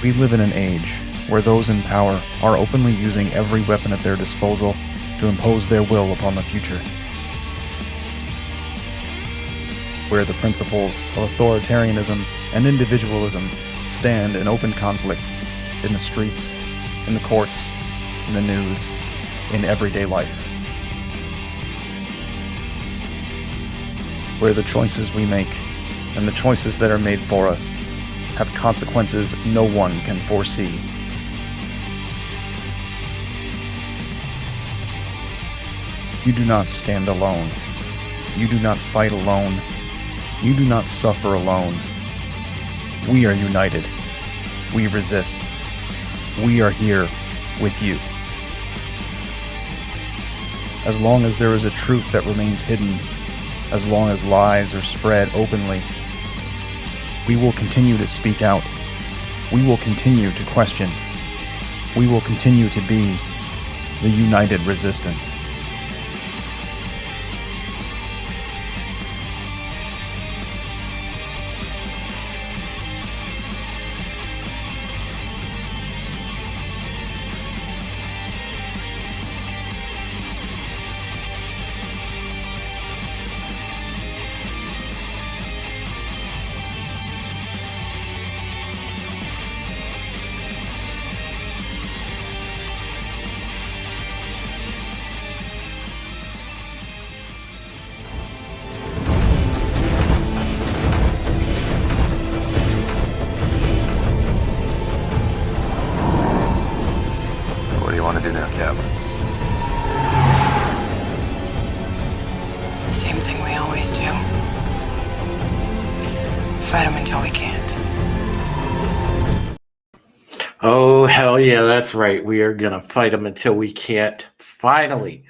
We live in an age where those in power are openly using every weapon at their disposal to impose their will upon the future. Where the principles of authoritarianism and individualism stand in open conflict in the streets, in the courts, in the news, in everyday life. Where the choices we make and the choices that are made for us have consequences no one can foresee. You do not stand alone. You do not fight alone. You do not suffer alone. We are united. We resist. We are here with you. As long as there is a truth that remains hidden, as long as lies are spread openly, we will continue to speak out. We will continue to question. We will continue to be the united resistance. What do you want to do now, Cap? The same thing we always do. Fight them until we can't. Oh, hell yeah, that's right. We are going to fight them until we can't. Finally.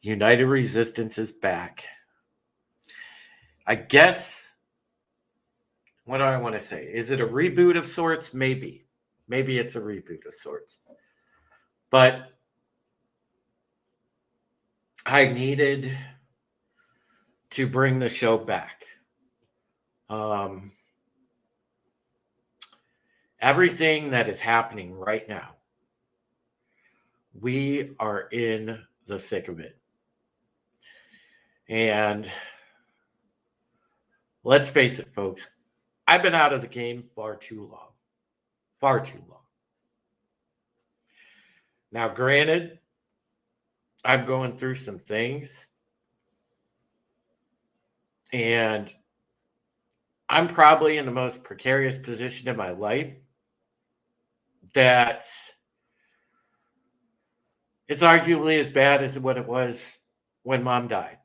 United Resistance is back. I guess, what do I want to say? Is it a reboot of sorts? Maybe. Maybe it's a reboot of sorts. But I needed to bring the show back. Everything that is happening right now, we are in the thick of it. And let's face it, folks, I've been out of the game far too long. Far too long. Now, granted, I'm going through some things. And I'm probably in the most precarious position in my life that it's arguably as bad as what it was when Mom died.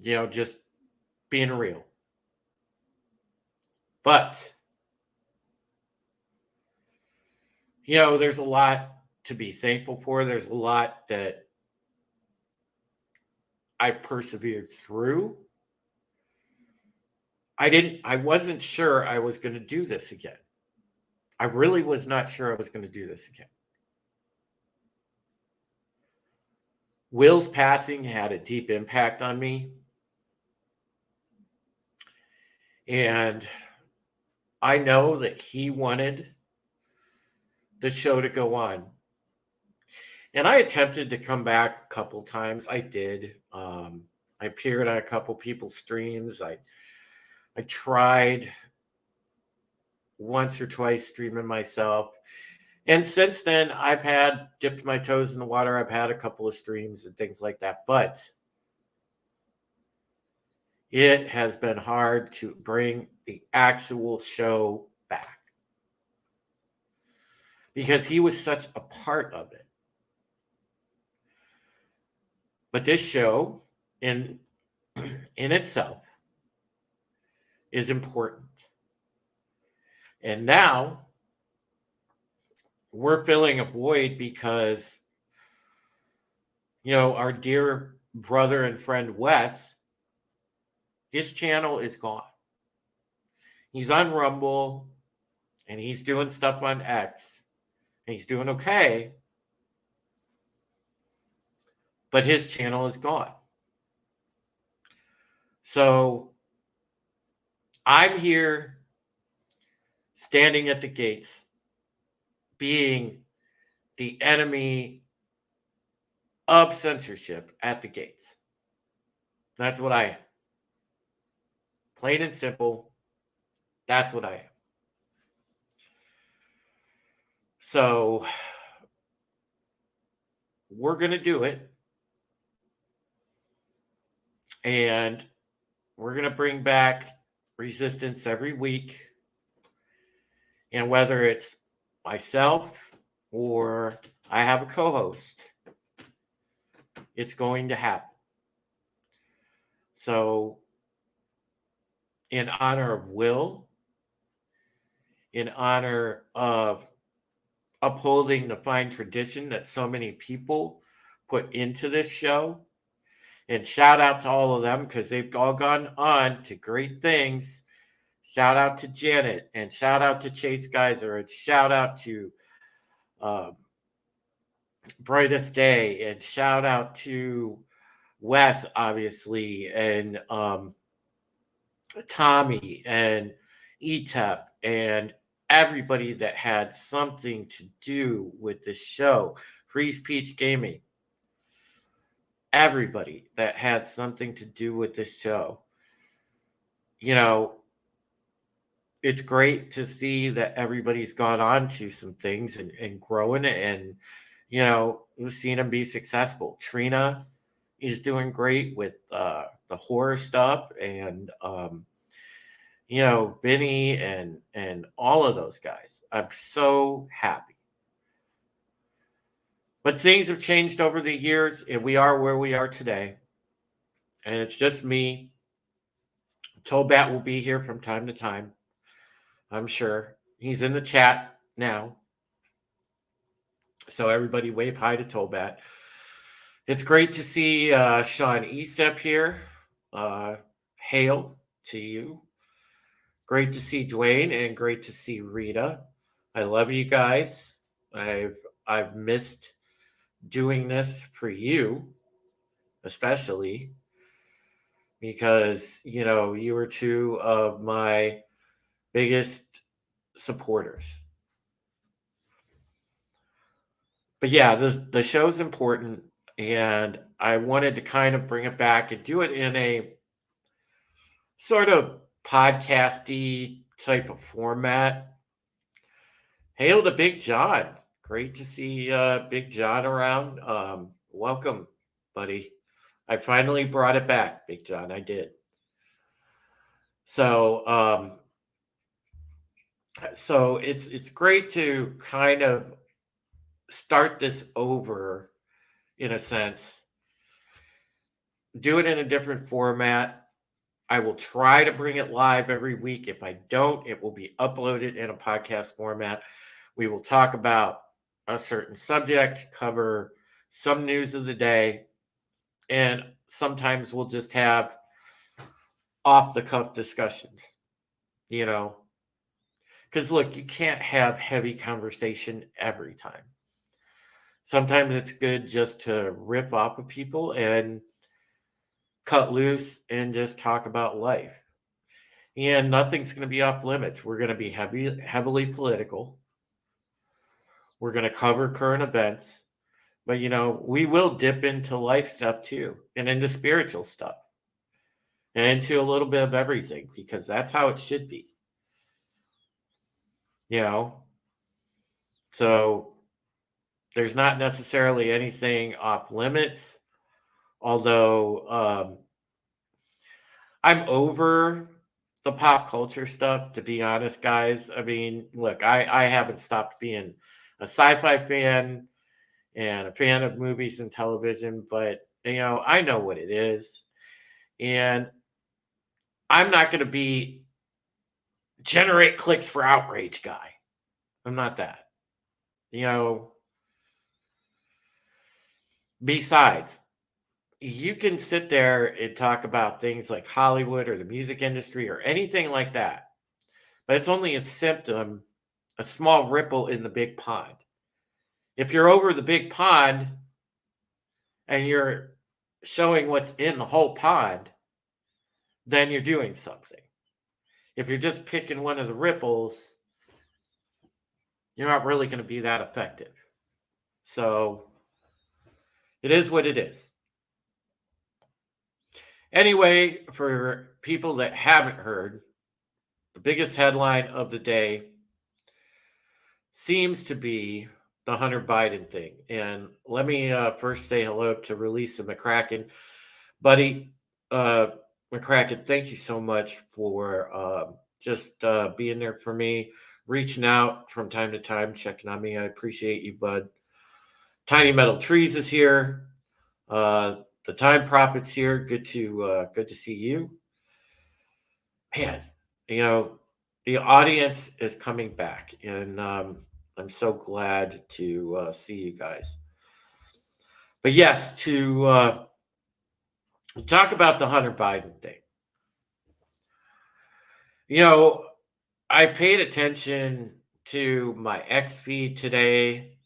You know, just being real. But, you know, there's a lot to be thankful for. There's a lot that I persevered through. I wasn't sure I was going to do this again. I really was not sure I was going to do this again. Will's passing had a deep impact on me. And I know that he wanted the show to go on. And I attempted to come back a couple times. I did. I appeared on a couple people's streams. I tried once or twice streaming myself. And since then, I've dipped my toes in the water. I've had a couple of streams and things like that. But it has been hard to bring the actual show back. Because he was such a part of it. But this show, in itself, is important. And now we're filling a void because, you know, our dear brother and friend Wes, his channel is gone. He's on Rumble and he's doing stuff on X and he's doing okay. But his channel is gone. So I'm here standing at the gates, being the enemy of censorship at the gates. That's what I am. Plain and simple, that's what I am. So we're going to do it. And we're going to bring back Resistance every week. And whether it's myself or I have a co-host, it's going to happen. So in honor of Will, in honor of upholding the fine tradition that so many people put into this show, and shout out to all of them because they've all gone on to great things. Shout out to Janet, and shout out to Chase Geyser, and shout out to Brightest Day, and shout out to Wes, obviously, and Tommy, and ETEP, and everybody that had something to do with this show. Freeze Peach Gaming. Everybody that had something to do with this show. You know, it's great to see that everybody's gone on to some things and growing, and, you know, we've seen them be successful. Trina is doing great with the horror stuff, and, you know, Benny and all of those guys. I'm so happy. But things have changed over the years, and we are where we are today. And it's just me. Tobat will be here from time to time, I'm sure. He's in the chat now. So everybody wave hi to Tobat. It's great to see Sean Estep here. Hail to you. Great to see Dwayne, and great to see Rita. I love you guys. I've missed doing this for you, especially because, you know, you were two of my biggest supporters. But yeah, the show's important, and I wanted to kind of bring it back and do it in a sort of podcasty type of format. Hail to Big John. Great to see Big John around. Welcome, buddy. I finally brought it back, Big John. I did. So it's great to kind of start this over, in a sense. Do it in a different format. I will try to bring it live every week. If I don't, it will be uploaded in a podcast format. We will talk about a certain subject, cover some news of the day, and sometimes we'll just have off-the-cuff discussions, you know. Because, look, you can't have heavy conversation every time. Sometimes it's good just to rip off of people and cut loose and just talk about life. And nothing's going to be off limits. We're going to be heavily political. We're going to cover current events. But, you know, we will dip into life stuff too, and into spiritual stuff, and into a little bit of everything, because that's how it should be. You know? So there's not necessarily anything off limits. Although I'm over the pop culture stuff, to be honest, guys. I mean, look, I haven't stopped being a sci-fi fan and a fan of movies and television, but, you know, I know what it is. And I'm not going to be generate clicks for outrage guy. I'm not that. You know, besides, you can sit there and talk about things like Hollywood or the music industry or anything like that, but it's only a symptom, a small ripple in the big pond. If you're over the big pond and you're showing what's in the whole pond, then you're doing something. if you're just picking one of the ripples, you're not really going to be that effective. So it is what it is. Anyway, for people that haven't heard, the biggest headline of the day seems to be the Hunter Biden thing. And let me first say hello to Relisa McCracken. Buddy, McCracken, thank you so much for just being there for me, reaching out from time to time, checking on me. I appreciate you, bud. Tiny Metal Trees is here. The Time Prophet's here. Good to see you. Man, the audience is coming back, and I'm so glad to see you guys. But yes, to talk about the Hunter Biden thing. I paid attention to my X feed today,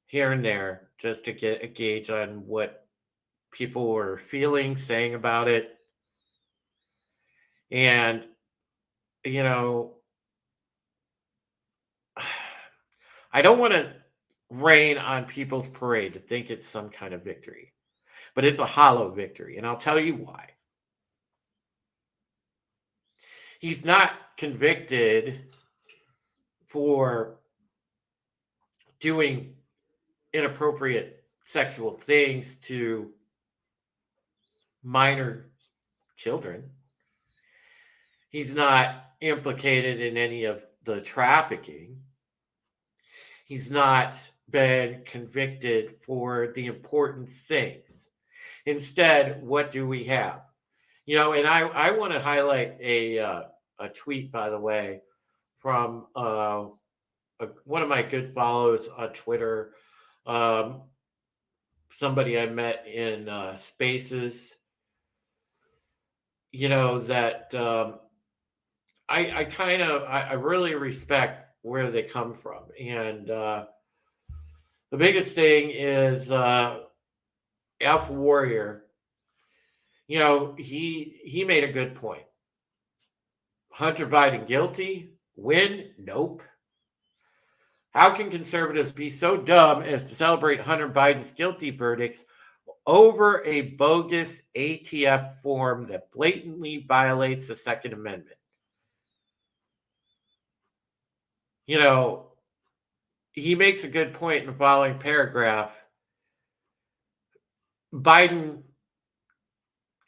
here and there, just to get a gauge on what people were feeling, saying about it. And, I don't want to rain on people's parade to think it's some kind of victory, but it's a hollow victory. And I'll tell you why. He's not convicted for doing inappropriate sexual things to minor children. He's not implicated in any of the trafficking. He's not been convicted for the important things. Instead, what do we have? And I want to highlight a tweet, by the way, from one of my good follows on Twitter, somebody I met in Spaces, that I really respect where they come from. And the biggest thing is Alpha Warrior. He made a good point. Hunter Biden guilty? Win? Nope. How can conservatives be so dumb as to celebrate Hunter Biden's guilty verdicts over a bogus ATF form that blatantly violates the Second Amendment? He makes a good point in the following paragraph. Biden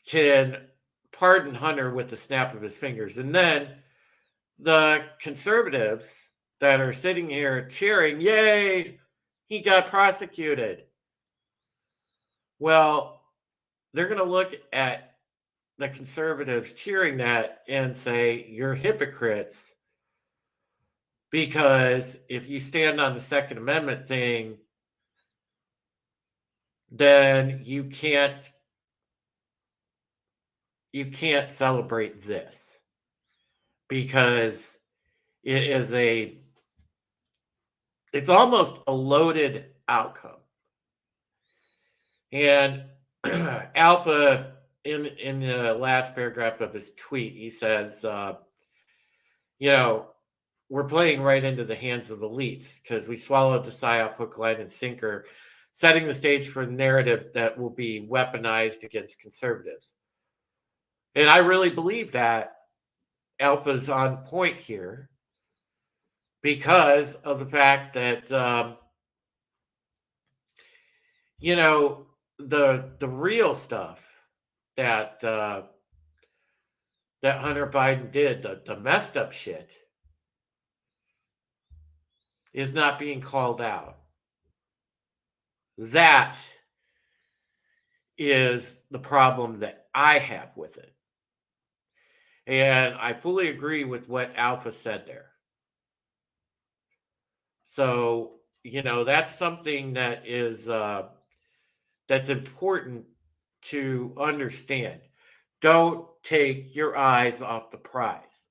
can pardon Hunter with the snap of his fingers. And then the conservatives that are sitting here cheering, yay, he got prosecuted. Well, they're going to look at the conservatives cheering that and say, you're hypocrites. Because if you stand on the Second Amendment thing, then you can't celebrate this, because it's almost a loaded outcome. And Alpha, in the last paragraph of his tweet, he says, we're playing right into the hands of elites because we swallowed the PSYOP hook, line, and sinker, setting the stage for a narrative that will be weaponized against conservatives. And I really believe that Alpha's on point here because of the fact that, the real stuff that that Hunter Biden did, the messed up shit, is not being called out. That is the problem that I have with it. And I fully agree with what Alpha said there. So, that's something that is that's important to understand. Don't take your eyes off the prize.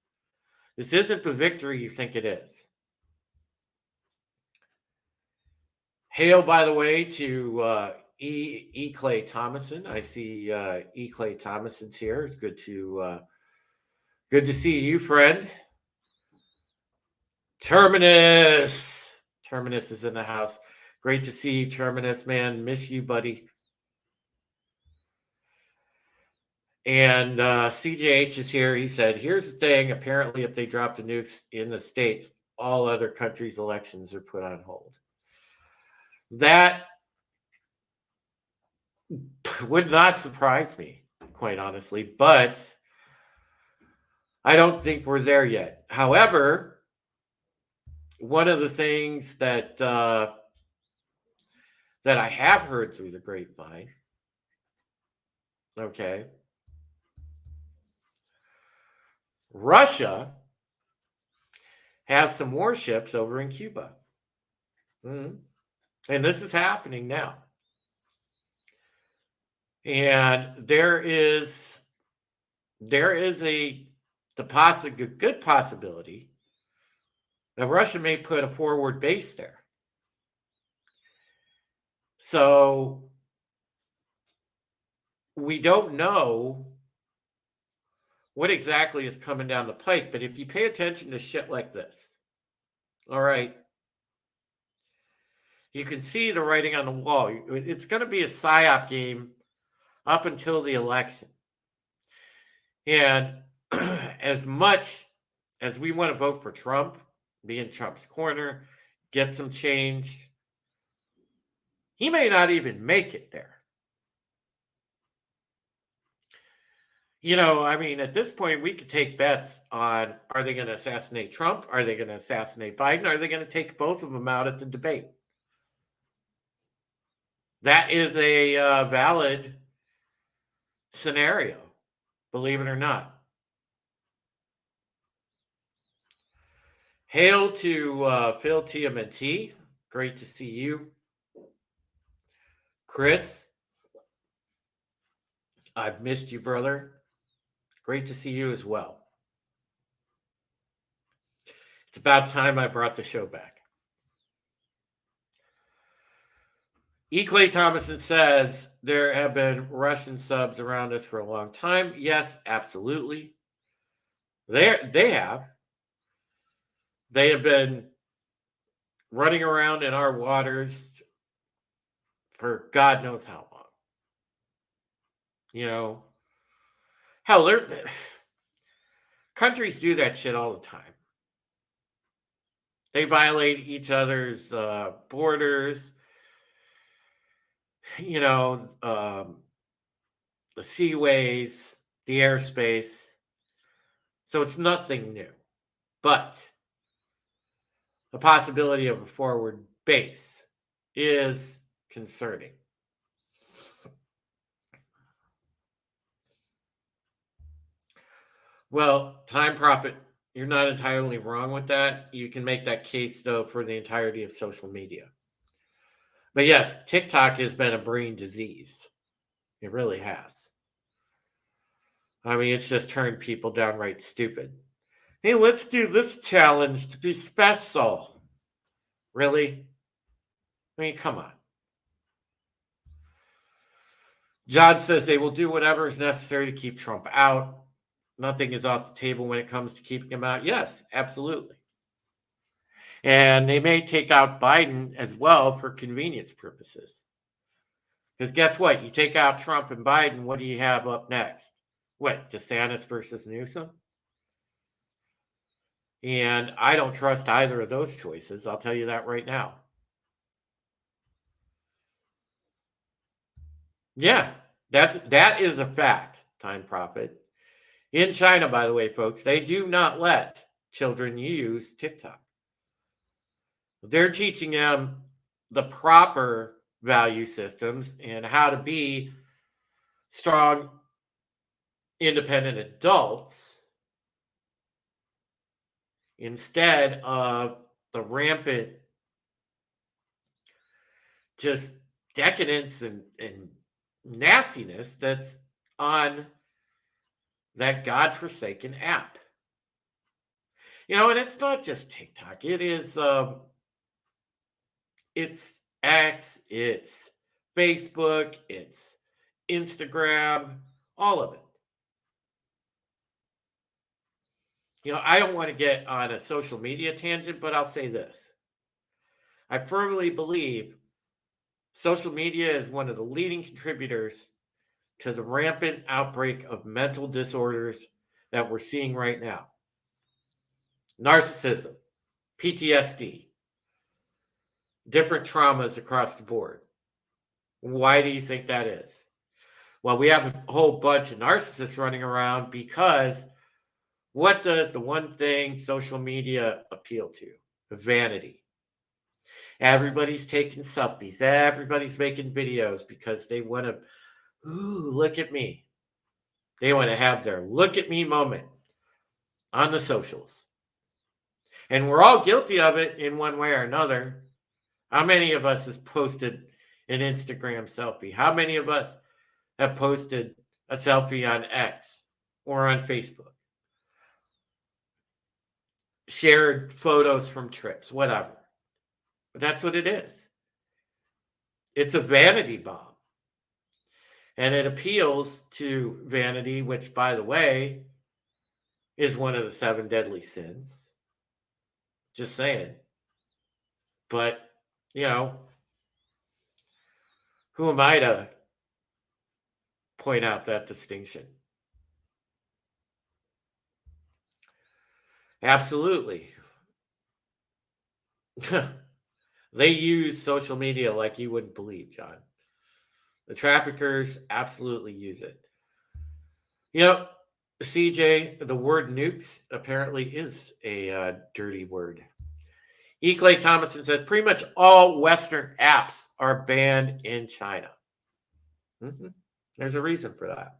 This isn't the victory you think it is. Hail, by the way, to E. Clay Thomason. I see E. Clay Thomason's here. It's good Good to see you, friend. Terminus. Terminus is in the house. Great to see you, Terminus, man. Miss you, buddy. And CJH is here. He said, here's the thing. Apparently, if they drop the nukes in the States, all other countries' elections are put on hold. That would not surprise me, quite honestly, but I don't think we're there yet. However, one of the things that that I have heard through the grapevine, okay, Russia has some warships over in Cuba. And this is happening now. And there is a good possibility that Russia may put a forward base there. So we don't know what exactly is coming down the pike, but if you pay attention to shit like this, all right, you can see the writing on the wall. It's going to be a PSYOP game up until the election. And as much as we want to vote for Trump, be in Trump's corner, get some change, he may not even make it there. You know, I mean, at this point, we could take bets on, are they going to assassinate Trump? Are they going to assassinate Biden? Are they going to take both of them out at the debate? That is a valid scenario, believe it or not. Hail to Phil TMNT. Great to see you. Chris, I've missed you, brother. Great to see you as well. It's about time I brought the show back. E. Clay Thomason says there have been Russian subs around us for a long time. Yes, absolutely. They have. They have been running around in our waters for God knows how long. You know, hell, countries do that shit all the time. They violate each other's borders. You know, the seaways, the airspace. So it's nothing new. But the possibility of a forward base is concerning. Well, Time Prophet, you're not entirely wrong with that. You can make that case, though, for the entirety of social media. But yes, TikTok has been a brain disease. It really has. I mean, it's just turned people downright stupid. Hey, let's do this challenge to be special. Really? I mean, come on. John says they will do whatever is necessary to keep Trump out. Nothing is off the table when it comes to keeping him out. Yes, absolutely. And they may take out Biden as well for convenience purposes. Because guess what? You take out Trump and Biden, what do you have up next? What, DeSantis versus Newsom? And I don't trust either of those choices. I'll tell you that right now. Yeah, that is a fact, Time Prophet. In China, by the way, folks, they do not let children use TikTok. They're teaching them the proper value systems and how to be strong, independent adults instead of the rampant just decadence and nastiness that's on that godforsaken app. You know, and it's not just TikTok. It is it's X, it's Facebook, it's Instagram, all of it. I don't want to get on a social media tangent, but I'll say this. I firmly believe social media is one of the leading contributors to the rampant outbreak of mental disorders that we're seeing right now. Narcissism, PTSD, different traumas across the board. Why do you think that is? Well, we have a whole bunch of narcissists running around because what does the one thing social media appeal to? Vanity. Everybody's taking selfies. Everybody's making videos because they want to, ooh, look at me. They want to have their look at me moment on the socials. And we're all guilty of it in one way or another. How many of us has posted an Instagram selfie? How many of us have posted a selfie on X or on Facebook? Shared photos from trips, whatever. But that's what it is. It's a vanity bomb. And it appeals to vanity, which, by the way, is one of the 7 deadly sins. Just saying. But, who am I to point out that distinction? Absolutely. They use social media like you wouldn't believe, John. The traffickers absolutely use it. CJ, the word nukes apparently is a dirty word. E. Clay Thomason says pretty much all Western apps are banned in China. There's a reason for that.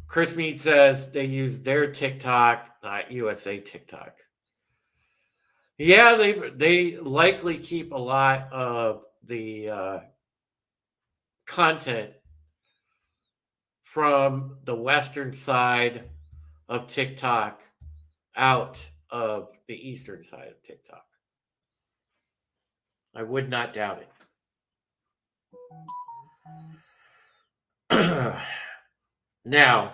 Chris Mead says they use their TikTok, not USA TikTok. Yeah, they likely keep a lot of the content from the Western side of TikTok out of the Eastern side of TikTok. I would not doubt it. Now,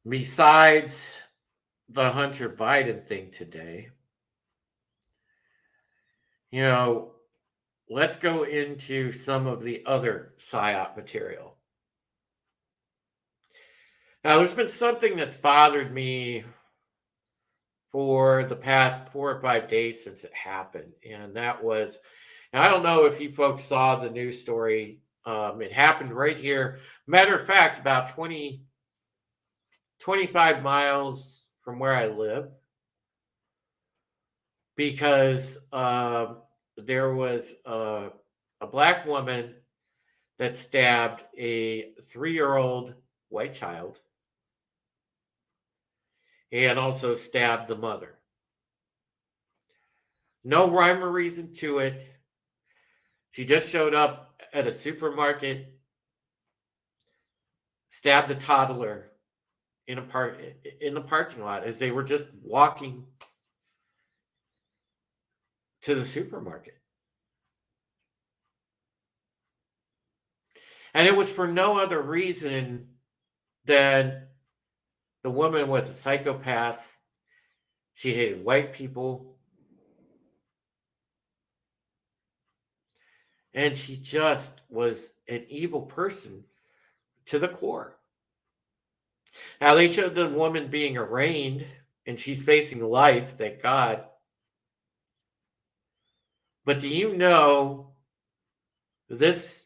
besides the Hunter Biden thing today, let's go into some of the other PSYOP material. Now, there's been something that's bothered me for the past 4 or 5 days since it happened. And that was, and I don't know if you folks saw the news story. It happened right here. Matter of fact, about 25 miles from where I live, because there was a black woman that stabbed a 3-year-old white child and also stabbed the mother. No rhyme or reason to it. She just showed up at a supermarket, stabbed a toddler in the parking lot as they were just walking to the supermarket. And it was for no other reason than the woman was a psychopath. She hated white people. And she just was an evil person to the core. Now, they showed the woman being arraigned, and she's facing life, thank God. But do you know this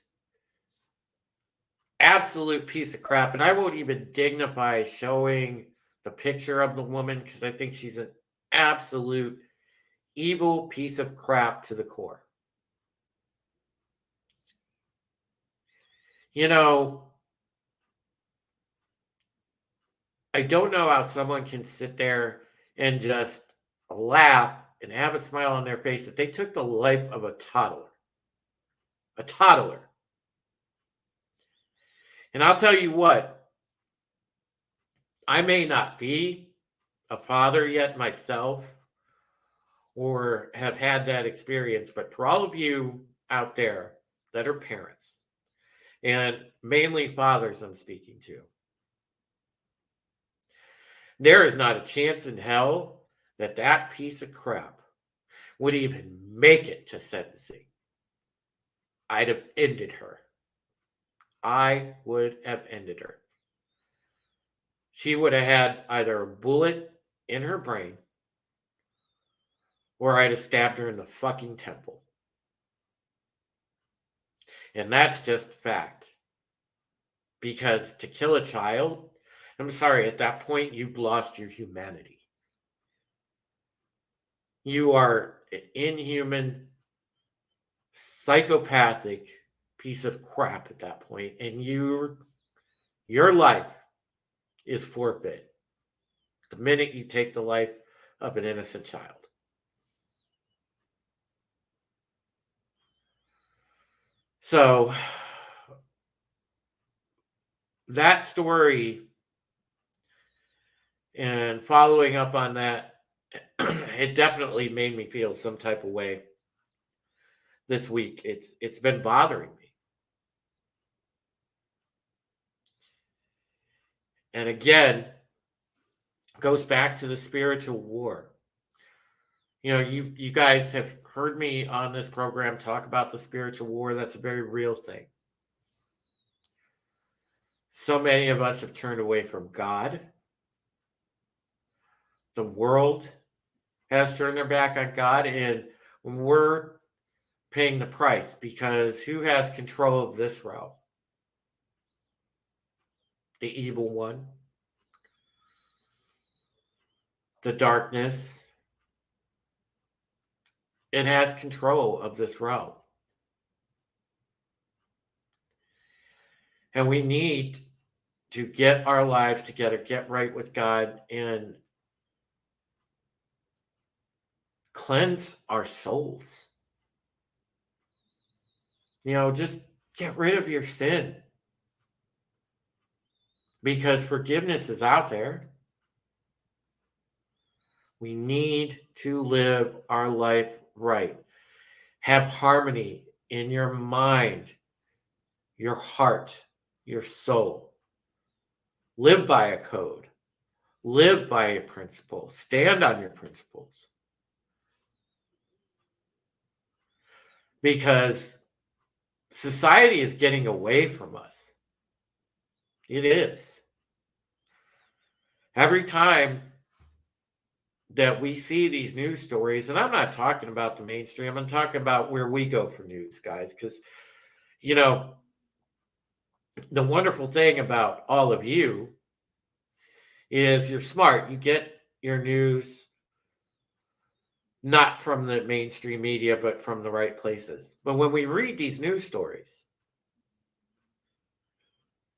absolute piece of crap, and I won't even dignify showing the picture of the woman because I think she's an absolute evil piece of crap to the core. I don't know how someone can sit there and just laugh and have a smile on their face if they took the life of a toddler. A toddler. And I'll tell you what, I may not be a father yet myself or have had that experience, but for all of you out there that are parents, and mainly fathers I'm speaking to. There is not a chance in hell that that piece of crap would even make it to sentencing. I'd have ended her. I would have ended her. She would have had either a bullet in her brain or I'd have stabbed her in the fucking temple. And that's just fact. Because to kill a child, I'm sorry, at that point, you've lost your humanity. You are an inhuman, psychopathic piece of crap at that point, and your life is forfeit the minute you take the life of an innocent child. So that story and following up on that, it definitely made me feel some type of way this week. It's been bothering me. And again, goes back to the spiritual war. You know, you guys have heard me on this program talk about the spiritual war. That's a very real thing. So many of us have turned away from God. The world has turned their back on God, and we're paying the price because who has control of this realm? The evil one, the darkness. It has control of this realm. And we need to get our lives together, get right with God, and cleanse our souls. You know, just get rid of your sin. Because forgiveness is out there. We need to live our life right. Have harmony in your mind, your heart, your soul. Live by a code. Live by a principle. Stand on your principles. Because society is getting away from us. It is. Every time that we see these news stories, and I'm not talking about the mainstream, I'm talking about where we go for news, guys, because, you know, the wonderful thing about all of you is you're smart. You get your news not from the mainstream media, but from the right places. But when we read these news stories,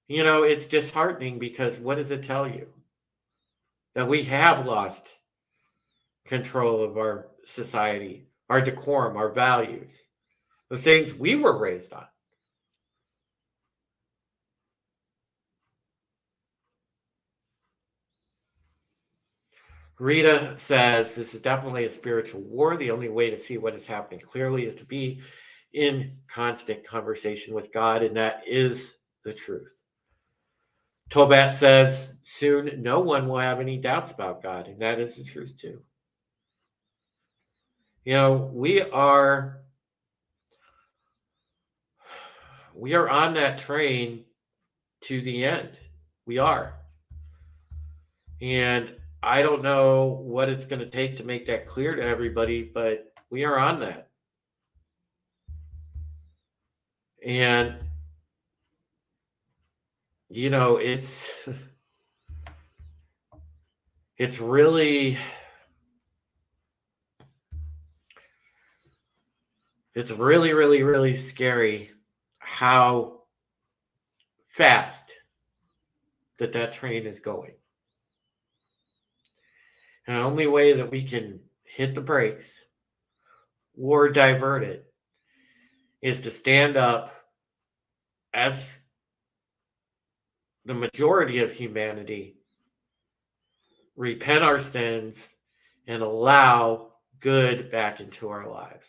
you know, it's disheartening because what does it tell you? That we have lost control of our society, our decorum, our values, the things we were raised on. Rita says, this is definitely a spiritual war. The only way to see what is happening clearly is to be in constant conversation with God, and that is the truth. Tobat says, soon no one will have any doubts about God, and that is the truth too. You know, we are on that train to the end. We are. And I don't know what it's going to take to make that clear to everybody, but we are on that. And, you know, it's really scary how fast that train is going. And the only way that we can hit the brakes or divert it is to stand up as the majority of humanity, repent our sins, and allow good back into our lives.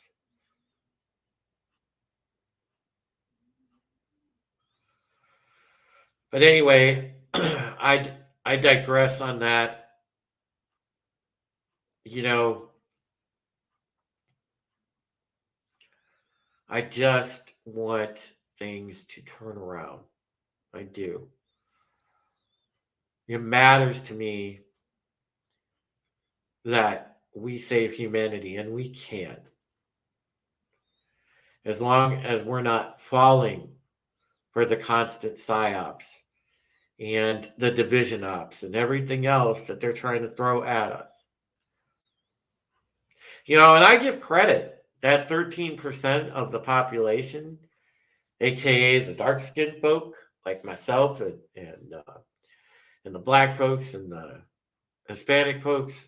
But anyway, I digress on that. You know, I just want things to turn around. I do. It matters to me that we save humanity, and we can. As long as we're not falling for the constant psyops and the division ops and everything else that they're trying to throw at us. You know, and I give credit that 13% of the population, aka the dark-skinned folk like myself and the black folks and the Hispanic folks,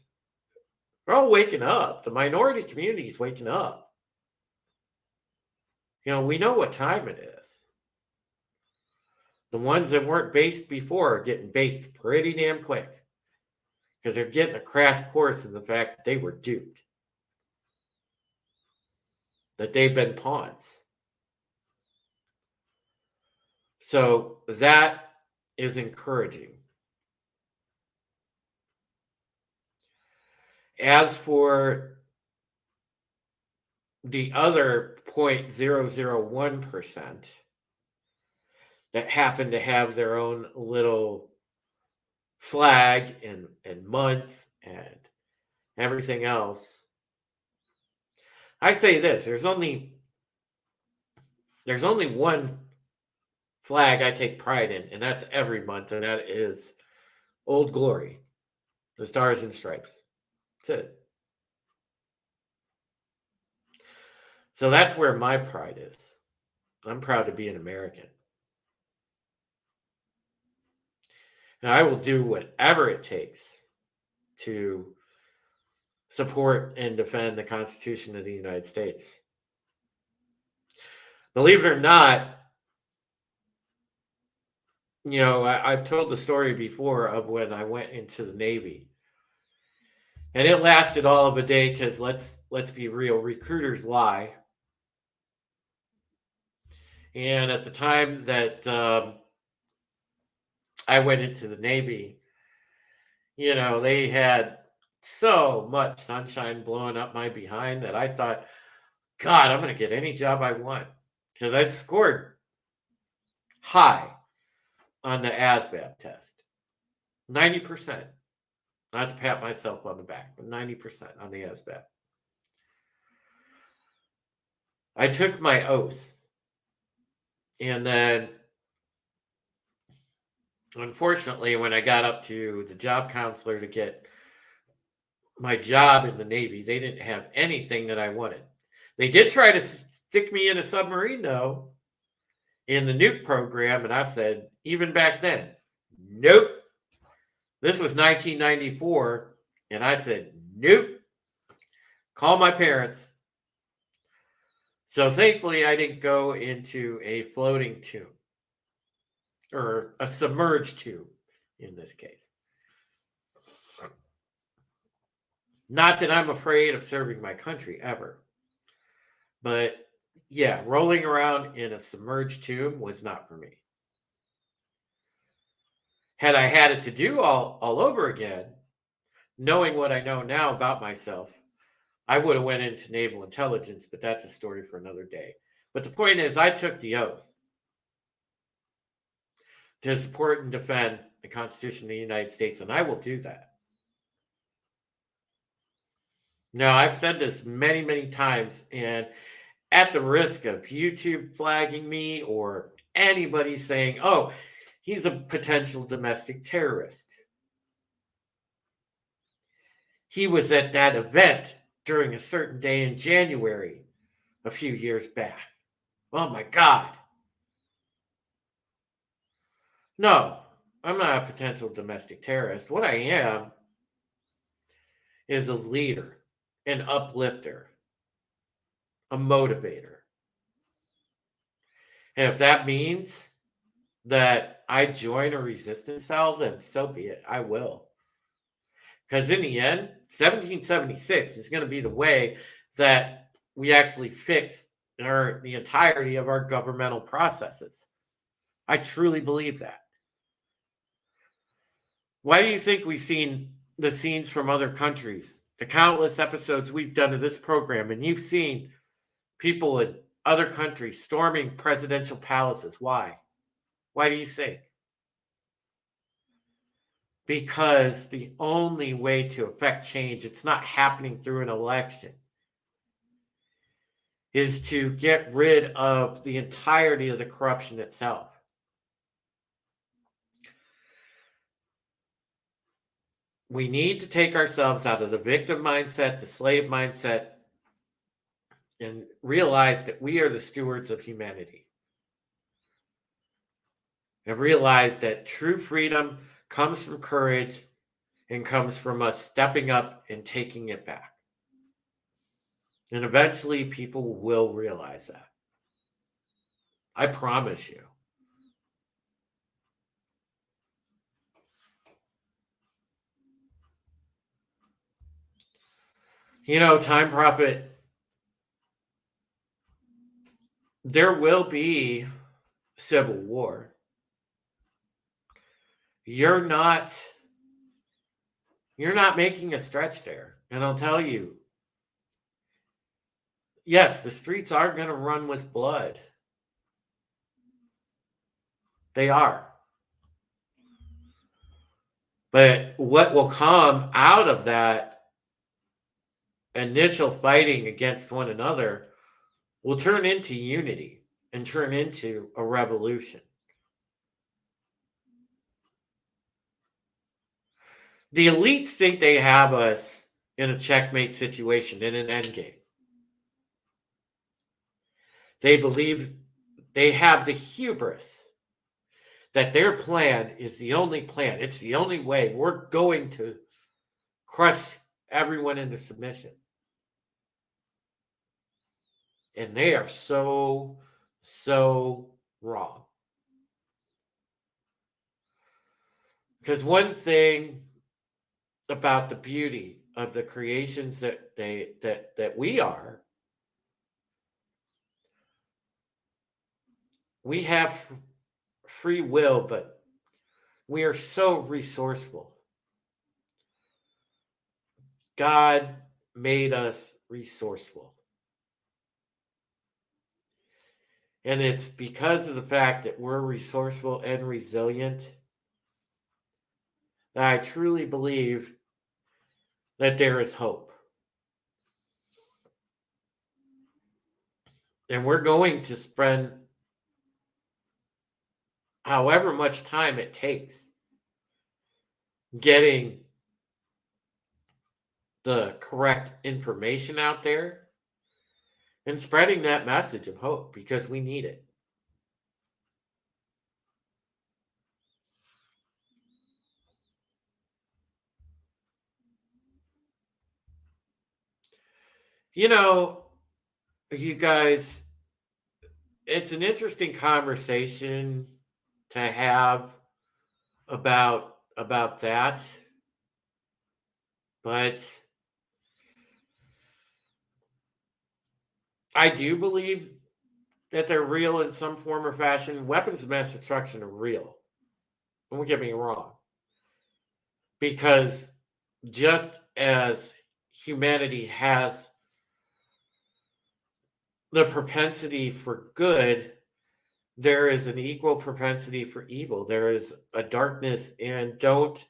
they're all waking up. The minority community is waking up. You know, we know what time it is. The ones that weren't based before are getting based pretty damn quick because they're getting a crash course in the fact that they were duped, that they've been pawns. So that is encouraging. As for the other 0.001% that happen to have their own little flag and month and everything else, I say this, there's only one flag I take pride in, and that's every month, and that is Old Glory, the Stars and Stripes. That's it. So that's where my pride is. I'm proud to be an American. And I will do whatever it takes to support and defend the Constitution of the United States. Believe it or not, you know, I've told the story before of when I went into the Navy. And it lasted all of a day because let's be real, recruiters lie. And at the time that I went into the Navy, you know, they had so much sunshine blowing up my behind that I thought, God, I'm going to get any job I want. Because I scored high on the ASVAB test. 90%. Not to pat myself on the back, but 90% on the ASVAB. I took my oath. And then, unfortunately, when I got up to the job counselor to get my job in the Navy, they didn't have anything that I wanted. They did try to stick me in a submarine, though, in the nuke program. And I said, even back then, nope. This was 1994. And I said, nope. Call my parents. So thankfully, I didn't go into a floating tomb or a submerged tomb in this case. Not that I'm afraid of serving my country ever. But yeah, rolling around in a submerged tomb was not for me. Had I had it to do all over again, knowing what I know now about myself, I would have went into naval intelligence, but that's a story for another day. But the point is, I took the oath to support and defend the Constitution of the United States, and I will do that. Now, I've said this many, many times, and at the risk of YouTube flagging me or anybody saying, oh, he's a potential domestic terrorist. He was at that event during a certain day in January a few years back. Oh my God. No, I'm not a potential domestic terrorist. What I am is a leader, an uplifter, a motivator. And if that means that I join a resistance cell, then so be it. I will. Because in the end, 1776 is going to be the way that we actually fix the entirety of our governmental processes. I truly believe that. Why do you think we've seen the scenes from other countries, the countless episodes we've done of this program, and you've seen people in other countries storming presidential palaces? Why? Why do you think? Because the only way to affect change, it's not happening through an election, is to get rid of the entirety of the corruption itself. We need to take ourselves out of the victim mindset, the slave mindset, and realize that we are the stewards of humanity. And realize that true freedom comes from courage and comes from us stepping up and taking it back. And eventually people will realize that. I promise you. You know, Time Prophet, there will be civil war. You're not making a stretch there. And I'll tell you, yes, the streets are going to run with blood. They are. But what will come out of that initial fighting against one another will turn into unity and turn into a revolution. The elites think they have us in a checkmate situation, in an endgame. They believe they have the hubris that their plan is the only plan. It's the only way. We're going to crush everyone into submission. And they are so wrong. Because one thing about the beauty of the creations that we are, we have free will, but we are so resourceful. God made us resourceful. And it's because of the fact that we're resourceful and resilient that I truly believe that there is hope. And we're going to spend however much time it takes getting the correct information out there and spreading that message of hope, because we need it. You know, you guys, it's an interesting conversation to have about that, but I do believe that they're real in some form or fashion. Weapons of mass destruction are real. Don't get me wrong. Because just as humanity has the propensity for good, there is an equal propensity for evil. There is a darkness, and don't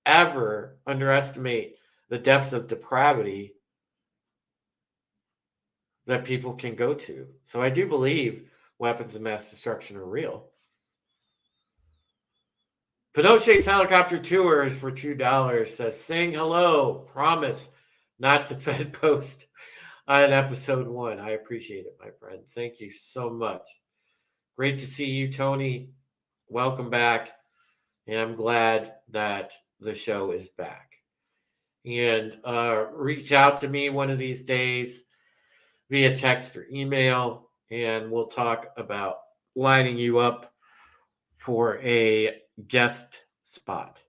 ever underestimate the depths of depravity that people can go to. So I do believe weapons of mass destruction are real. Pinochet's helicopter tours for $2 says, "Saying hello, promise not to Fed post on episode 1. I appreciate it, my friend. Thank you so much. Great to see you, Tony. Welcome back. And I'm glad that the show is back. And reach out to me one of these days via text or email, and we'll talk about lining you up for a guest spot.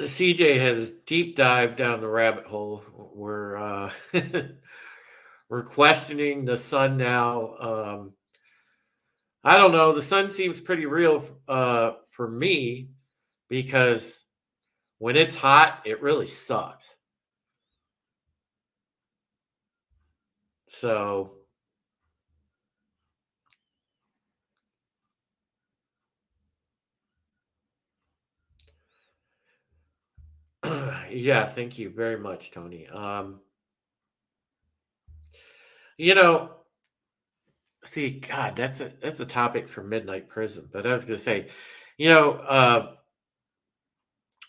CJ has deep dived down the rabbit hole. We're questioning the sun now. I don't know. The sun seems pretty real for me because when it's hot, it really sucks. So yeah, thank you very much, Tony. You know, see, God, that's a topic for Midnight Prison. But I was gonna say, you know,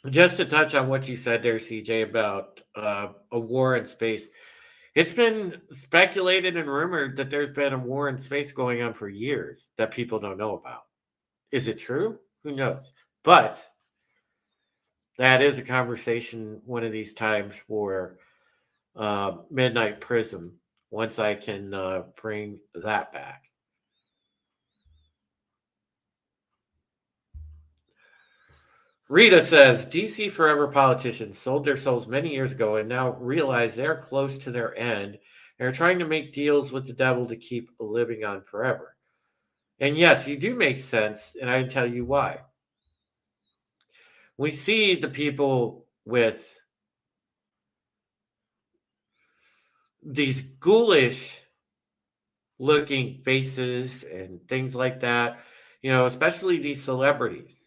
just to touch on what you said there, CJ, about a war in space. It's been speculated and rumored that there's been a war in space going on for years that people don't know about. Is it true? Who knows? But that is a conversation one of these times for Midnight Prism once I can bring that back. Rita says DC Forever politicians sold their souls many years ago and now realize they're close to their end and are trying to make deals with the devil to keep living on forever. And yes, you do make sense, and I can tell you why. We see the people with these ghoulish looking faces and things like that, especially these celebrities.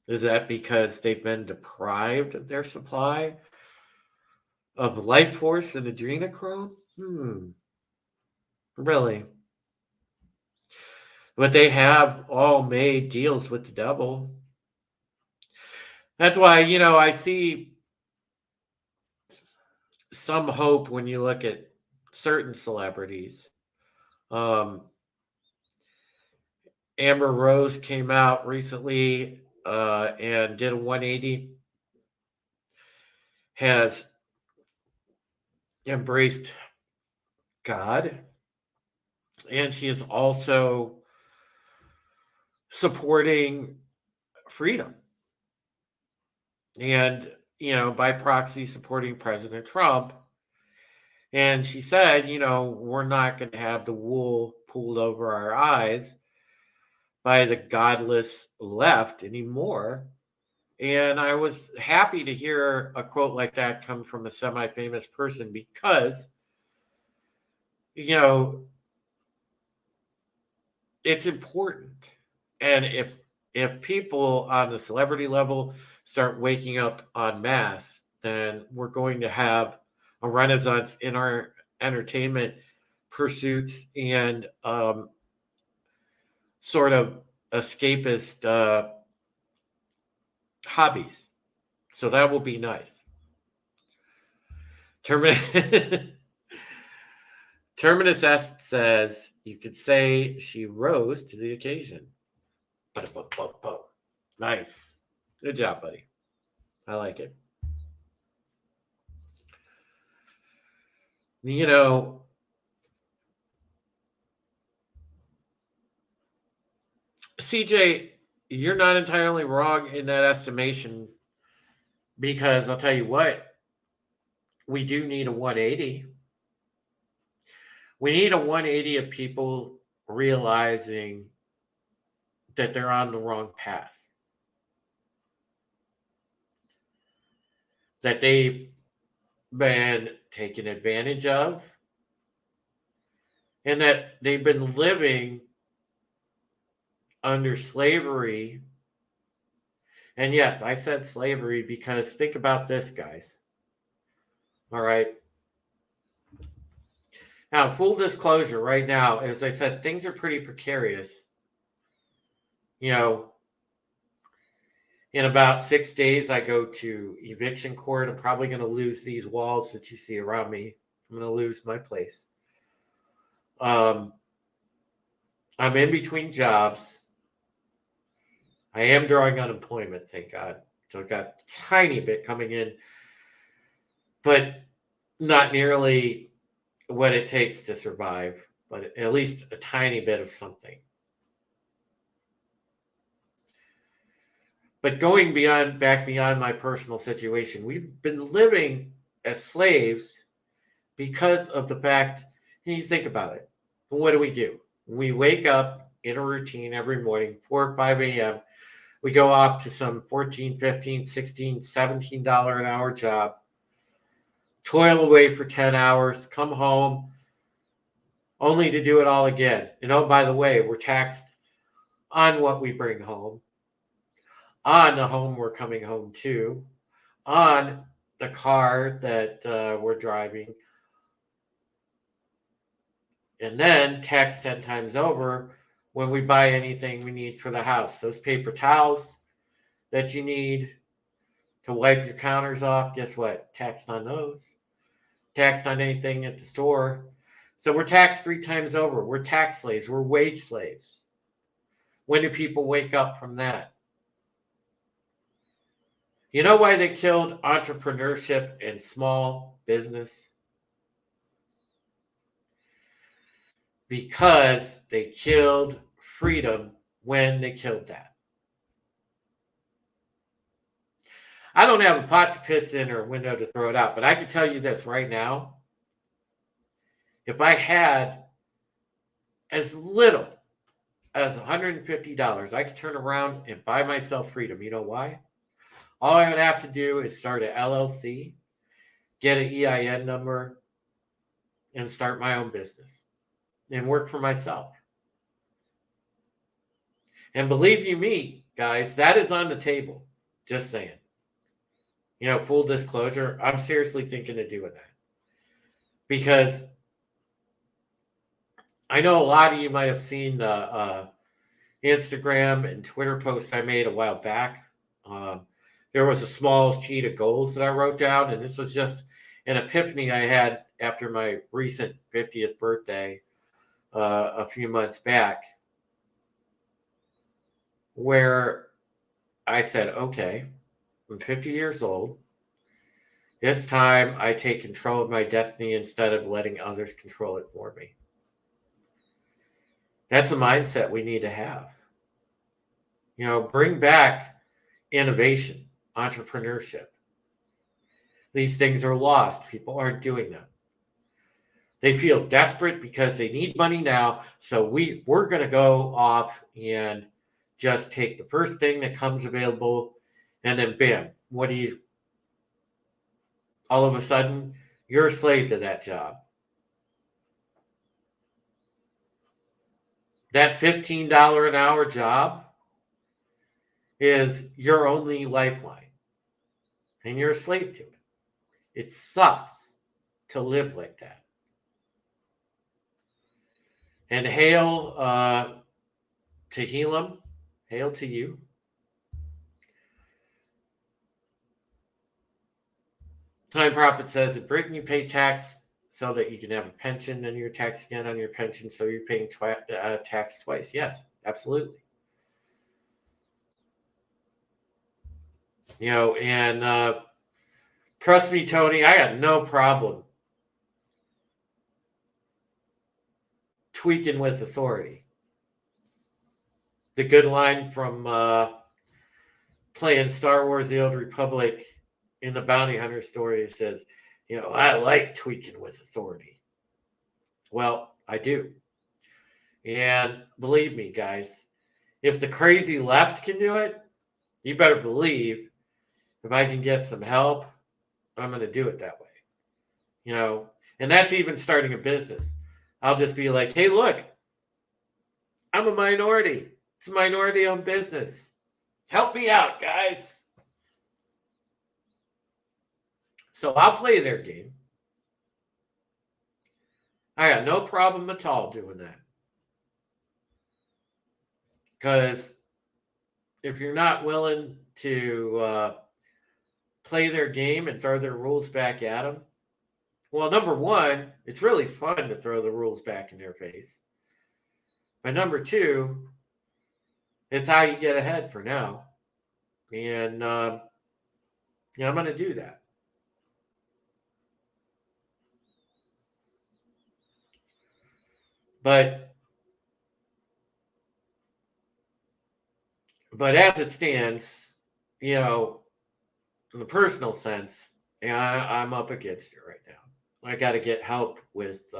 Is that because they've been deprived of their supply of life force and adrenochrome? Really? But they have all made deals with the devil. That's why, I see some hope when you look at certain celebrities. Amber Rose came out recently and did a 180, has embraced God, and she is also supporting freedom and, by proxy supporting President Trump. And she said, we're not going to have the wool pulled over our eyes by the godless left anymore. And I was happy to hear a quote like that come from a semi-famous person because, it's important. And if people on the celebrity level start waking up en masse, then we're going to have a renaissance in our entertainment pursuits and sort of escapist hobbies. So that will be nice. Terminus S says, you could say she rose to the occasion. Nice. Good job, buddy. I like it. CJ, you're not entirely wrong in that estimation because I'll tell you what, we do need a 180. We need a 180 of people realizing that they're on the wrong path, that they've been taken advantage of, and that they've been living under slavery. And yes, I said slavery because think about this, guys. All right. Now, full disclosure right now, as I said, things are pretty precarious. In about 6 days, I go to eviction court. I'm probably going to lose these walls that you see around me. I'm going to lose my place. I'm in between jobs. I am drawing unemployment, thank God. So I've got a tiny bit coming in, but not nearly what it takes to survive, but at least a tiny bit of something. But going back beyond my personal situation, we've been living as slaves because of the fact, and you think about it, what do? We wake up in a routine every morning, 4 or 5 a.m. We go off to some $14, $15, $16, $17 an hour job, toil away for 10 hours, come home, only to do it all again. And oh, by the way, we're taxed on what we bring home, on the home we're coming home to, on the car that we're driving, and then tax 10 times over when we buy anything we need for the house. Those paper towels that you need to wipe your counters off, guess what? Taxed on those. Taxed on anything at the store. So we're taxed 3 times over. We're tax slaves. We're wage slaves. When do people wake up from that? You know why they killed entrepreneurship and small business? Because they killed freedom when they killed that. I don't have a pot to piss in or a window to throw it out, but I can tell you this right now. If I had as little as $150, I could turn around and buy myself freedom. You know why? All I would have to do is start an LLC, get an EIN number, and start my own business and work for myself. And believe you me, guys, that is on the table. Just saying. You know, full disclosure, I'm seriously thinking of doing that. Because I know a lot of you might have seen the Instagram and Twitter post I made a while back. There was a small sheet of goals that I wrote down, and this was just an epiphany I had after my recent 50th birthday a few months back, where I said, okay, I'm 50 years old. It's time I take control of my destiny instead of letting others control it for me. That's a mindset we need to have. You know, bring back innovation, entrepreneurship. These things are lost. People aren't doing them. They feel desperate because they need money now. So we're going to go off and just take the first thing that comes available, and then bam, all of a sudden, you're a slave to that job. That $15 an hour job is your only lifeline, and you're a slave to it. It sucks to live like that. And hail to Helam, hail to you. Time Prophet says, in Britain, you pay tax so that you can have a pension, and you're taxed again on your pension, so you're paying tax twice. Yes, absolutely. You know, and trust me, Tony, I got no problem tweaking with authority. The good line from playing Star Wars: The Old Republic in the Bounty Hunter story says, you know, I like tweaking with authority. Well, I do. And believe me, guys, if the crazy left can do it, you better believe if I can get some help, I'm going to do it that way. You know, and that's even starting a business. I'll just be like, hey, look, I'm a minority. It's a minority-owned business. Help me out, guys. So I'll play their game. I got no problem at all doing that. Because if you're not willing to play their game and throw their rules back at them, well, number one, it's really fun to throw the rules back in their face. But number two, it's how you get ahead for now. And I'm going to do that. But as it stands, you know, in the personal sense, I'm up against it right now. I got to get help with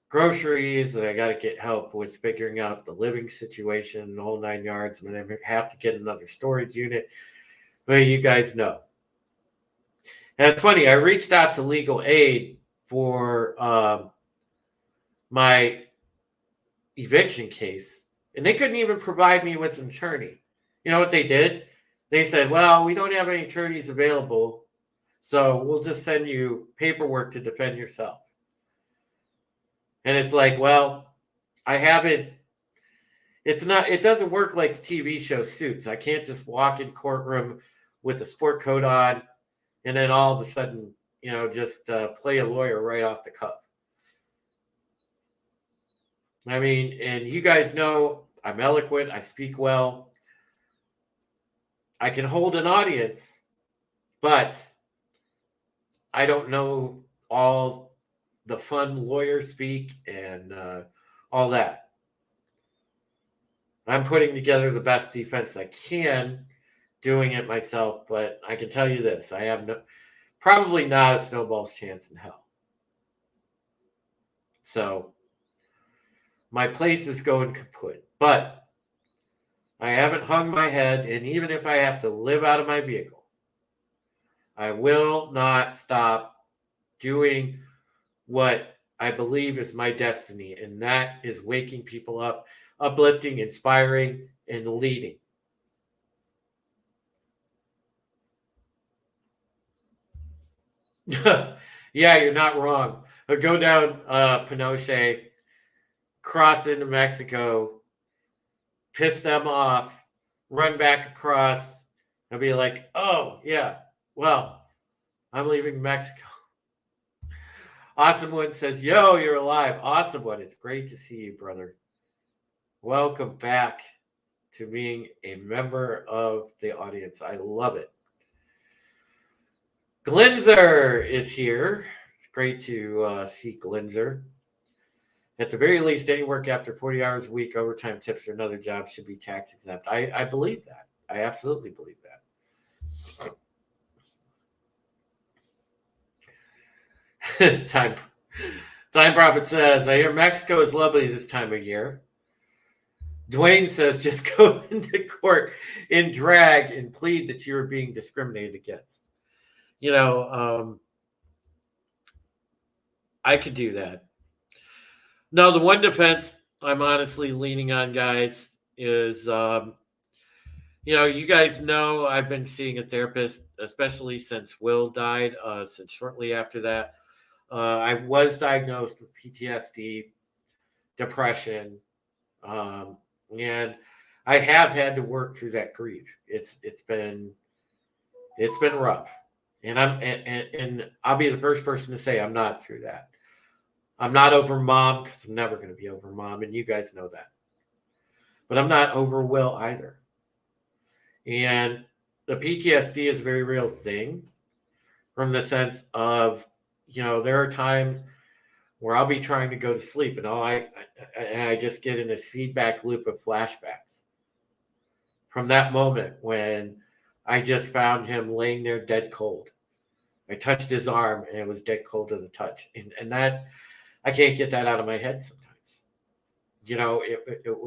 groceries, and I got to get help with figuring out the living situation, the whole 9 yards. I'm going to have to get another storage unit. But you guys know. And it's funny, I reached out to legal aid for my eviction case, and they couldn't even provide me with an attorney. You know what they did? They said, well, we don't have any attorneys available, so we'll just send you paperwork to defend yourself. And it's like, well, I haven't, it doesn't work like the TV show Suits. I can't just walk in courtroom with a sport coat on and then all of a sudden, just play a lawyer right off the cuff. I mean, and you guys know I'm eloquent, I speak well, I can hold an audience, but I don't know all the fun lawyer speak and all that. I'm putting together the best defense I can, doing it myself, but I can tell you this, I have probably not a snowball's chance in hell. So my place is going kaput, but I haven't hung my head, and even if I have to live out of my vehicle, I will not stop doing what I believe is my destiny, and that is waking people up, uplifting, inspiring, and leading. Yeah, you're not wrong. I'll go down Pinochet, cross into Mexico, piss them off, run back across, and be like, oh, yeah, well, I'm leaving Mexico. Awesome One says, yo, you're alive. Awesome One, it's great to see you, brother. Welcome back to being a member of the audience. I love it. Glinzer is here. It's great to see Glinzer. At the very least, any work after 40 hours a week, overtime tips, or another job should be tax exempt. I believe that. I absolutely believe that. Time Prophet says, I hear Mexico is lovely this time of year. Dwayne says, just go into court in drag and plead that you're being discriminated against. I could do that. No, the one defense I'm honestly leaning on, guys, is, you guys know I've been seeing a therapist, especially since Will died, since shortly after that. I was diagnosed with PTSD, depression, and I have had to work through that grief. It's been rough. And I'll be the first person to say I'm not through that. I'm not over Mom, because I'm never going to be over Mom, and you guys know that. But I'm not over Will either. And the PTSD is a very real thing, from the sense of, there are times where I'll be trying to go to sleep, and I just get in this feedback loop of flashbacks from that moment when I just found him laying there dead cold. I touched his arm, and it was dead cold to the touch. And that, I can't get that out of my head sometimes. It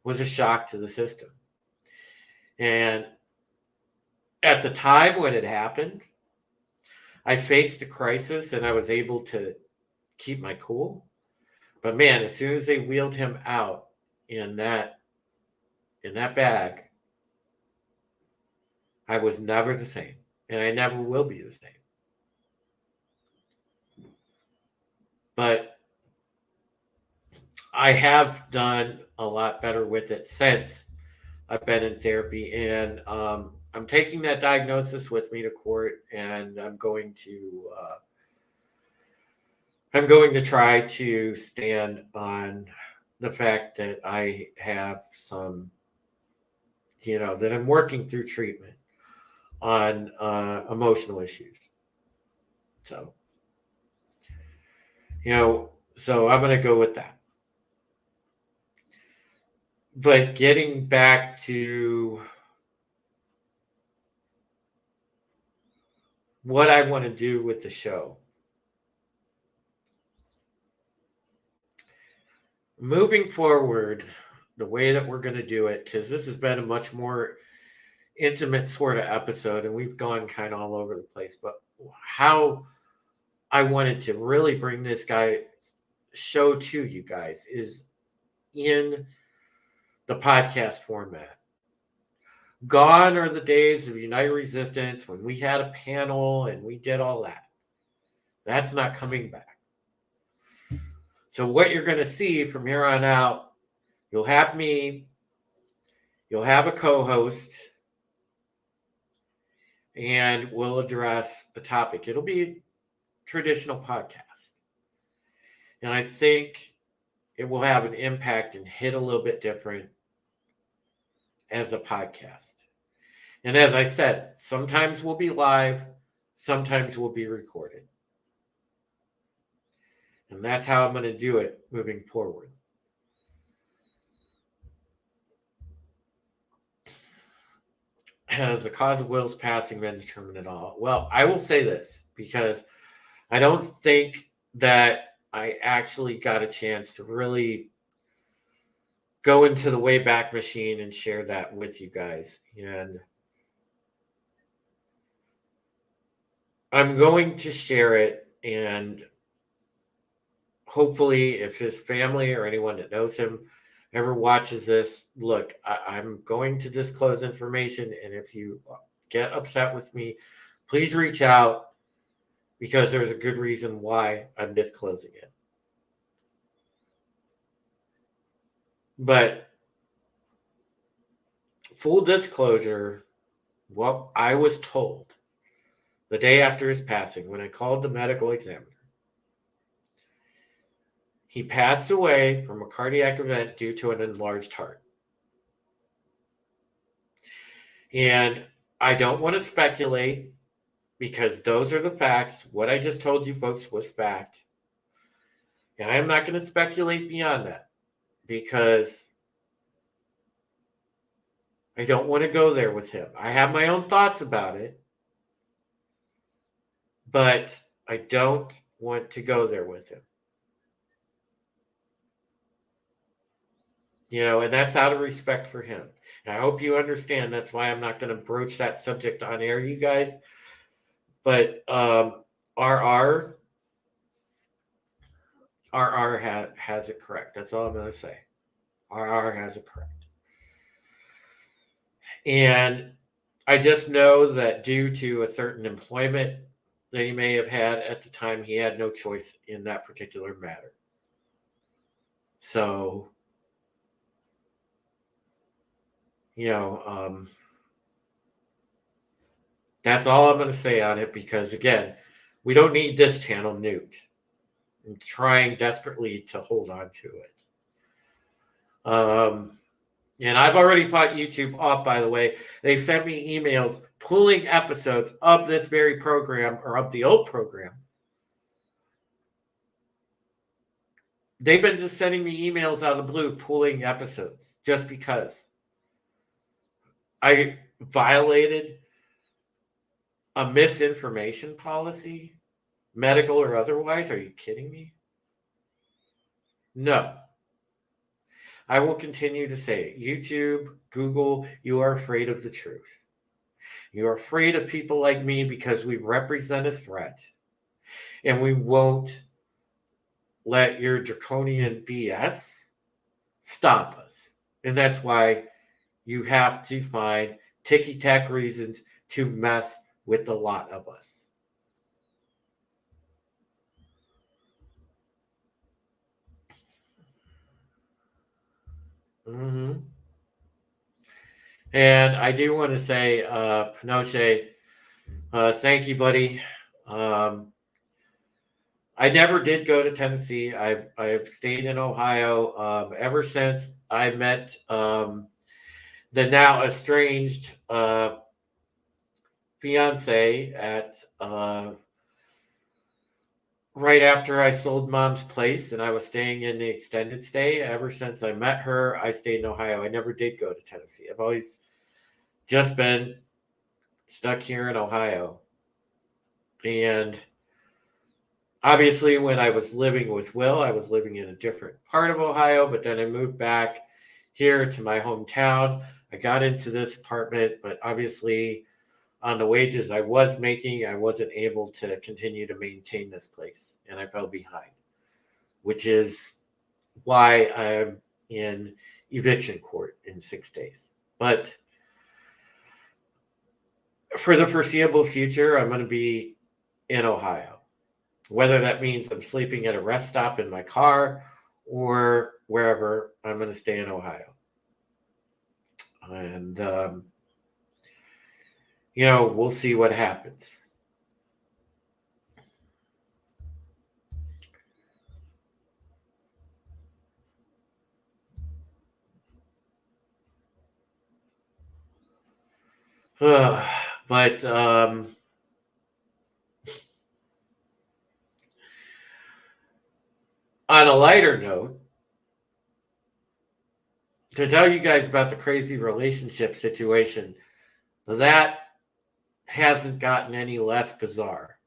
was a shock to the system. And at the time when it happened, I faced a crisis, and I was able to keep my cool. But man, as soon as they wheeled him out in that bag, I was never the same. And I never will be the same. But I have done a lot better with it since I've been in therapy. And I'm taking that diagnosis with me to court, and I'm going to try to stand on the fact that I have some, that I'm working through treatment on emotional issues. So, so I'm going to go with that. But getting back to what I want to do with the show. Moving forward, the way that we're going to do it, because this has been a much more intimate sort of episode, and we've gone kind of all over the place, but how I wanted to really bring this show to you guys is in the podcast format. Gone are the days of United Resistance when we had a panel and we did all that. That's not coming back. So what you're going to see from here on out, you'll have me, you'll have a co-host, and we'll address the topic. It'll be a traditional podcast. And I think it will have an impact and hit a little bit different as a podcast. And as I said, sometimes we'll be live, sometimes we'll be recorded. And that's how I'm going to do it moving forward. Has the cause of Will's passing been determined at all? Well, I will say this, because I don't think that I actually got a chance to really go into the Wayback Machine and share that with you guys. And I'm going to share it, and hopefully if his family or anyone that knows him ever watches this, look, I'm going to disclose information, and if you get upset with me, please reach out, because there's a good reason why I'm disclosing it. But full disclosure, what I was told the day after his passing, when I called the medical examiner, he passed away from a cardiac event due to an enlarged heart. And I don't want to speculate, because those are the facts. What I just told you folks was fact. And I am not going to speculate beyond that, because I don't want to go there with him. I have my own thoughts about it, but I don't want to go there with him. You know, and that's out of respect for him. And I hope you understand that's why I'm not going to broach that subject on air, you guys. But RR has it correct. That's all I'm going to say. RR has it correct. And I just know that due to a certain employment that he may have had at the time, he had no choice in that particular matter. So, you know, that's all I'm going to say on it, because, again, we don't need this channel nuked. I'm trying desperately to hold on to it. And I've already fought YouTube off, by the way. They've sent me emails pulling episodes of this very program, or of the old program. They've been just sending me emails out of the blue pulling episodes just because I violated a misinformation policy, medical or otherwise. Are you kidding me? No. I will continue to say it. YouTube, Google, you are afraid of the truth. You are afraid of people like me because we represent a threat, and we won't let your draconian BS stop us. And that's why you have to find ticky-tack reasons to mess with a lot of us. Mm-hmm. And I do want to say, Pinochet, thank you, buddy. I never did go to Tennessee. I've stayed in Ohio ever since I met the now estranged fiance at right after I sold Mom's place, and I was staying in the extended stay. Ever since I met her, I stayed in Ohio. I never did go to Tennessee. I've always just been stuck here in Ohio. And obviously, when I was living with Will, I was living in a different part of Ohio, but then I moved back here to my hometown. I got into this apartment, but obviously, on the wages I was making, I wasn't able to continue to maintain this place, and I fell behind, which is why I'm in eviction court in 6 days. But for the foreseeable future, I'm going to be in Ohio. Whether that means I'm sleeping at a rest stop in my car or wherever, I'm going to stay in Ohio. And, we'll see what happens. But on a lighter note, to tell you guys about the crazy relationship situation, that hasn't gotten any less bizarre.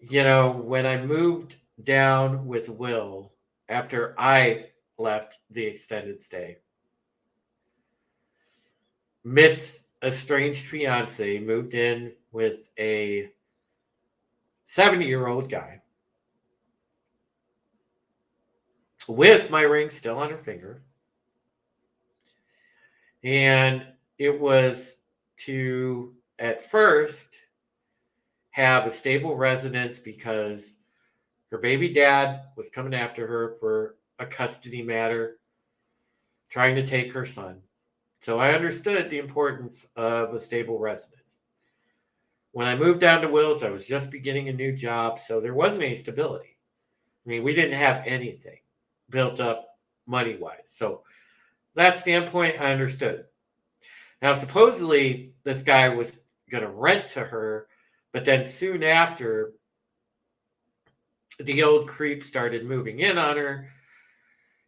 When I moved down with Will after I left the extended stay, Miss estranged fiance moved in with a 70-year-old guy with my ring still on her finger. And it was to, at first, have a stable residence because her baby dad was coming after her for a custody matter, trying to take her son. So I understood the importance of a stable residence. When I moved down to Wills, I was just beginning a new job, so there wasn't any stability. I mean, we didn't have anything built up money-wise. So that standpoint, I understood. Now, supposedly, this guy was going to rent to her, but then soon after, the old creep started moving in on her.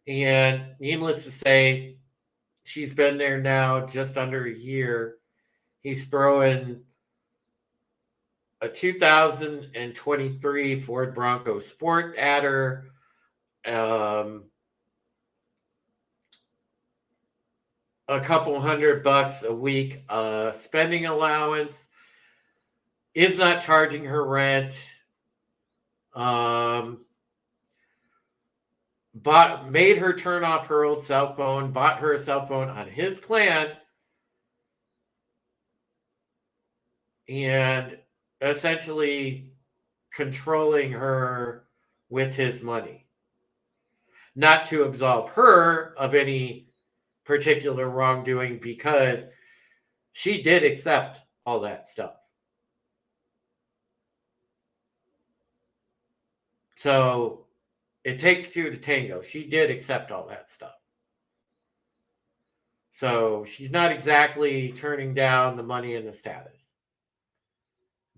And needless to say, she's been there now just under a year. He's throwing a 2023 Ford Bronco Sport at her. A couple $100 a week spending allowance, is not charging her rent, made her turn off her old cell phone, bought her a cell phone on his plan, and essentially controlling her with his money. Not to absolve her of any particular wrongdoing, because she did accept all that stuff. So it takes two to tango. She did accept all that stuff. So she's not exactly turning down the money and the status.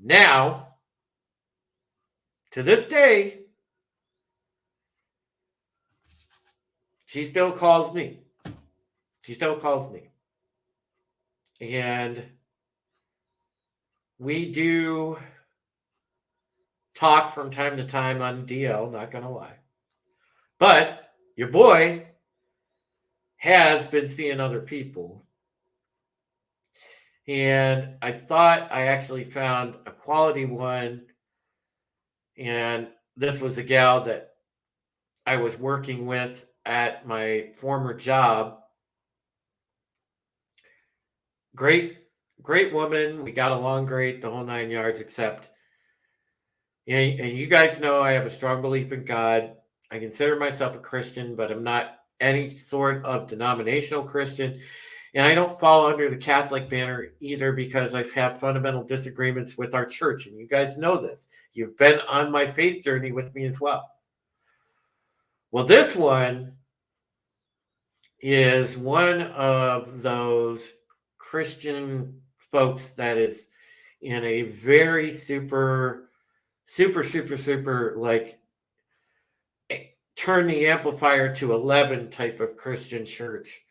Now, to this day, she still calls me. And we do talk from time to time on DL, not going to lie. But your boy has been seeing other people. And I thought I actually found a quality one. And this was a gal that I was working with at my former job. Great woman. We got along great, the whole 9 yards, except, and you guys know I have a strong belief in God. I consider myself a Christian, but I'm not any sort of denominational Christian. And I don't fall under the Catholic banner either, because I've had fundamental disagreements with our church. And you guys know this. You've been on my faith journey with me as well. Well, this one is one of those Christian folks that is in a very super, like, turn the amplifier to 11 type of Christian church,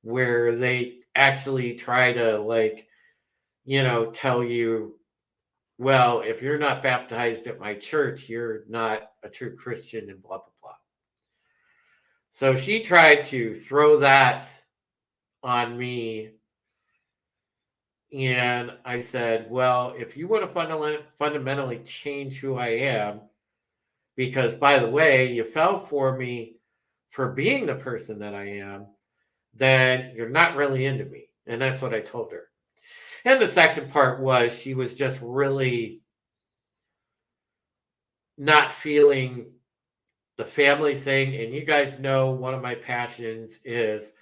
where they actually try to, like, tell you, well, if you're not baptized at my church, you're not a true Christian and blah, blah, blah. So she tried to throw that on me. And I said, well, if you want to fundamentally change who I am, because by the way, you fell for me for being the person that I am, then you're not really into me. And that's what I told her. And the second part was she was just really not feeling the family thing. And you guys know one of my passions is,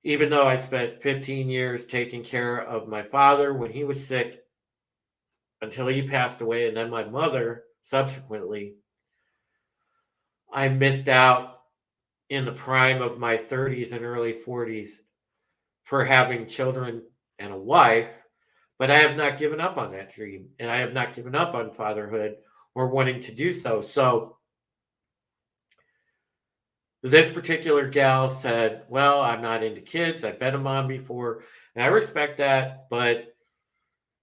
even though I spent 15 years taking care of my father when he was sick until he passed away, and then my mother subsequently, I missed out in the prime of my 30s and early 40s for having children and a wife, but I have not given up on that dream, and I have not given up on fatherhood or wanting to do so. So this particular gal said, well, I'm not into kids. I've been a mom before, and I respect that, but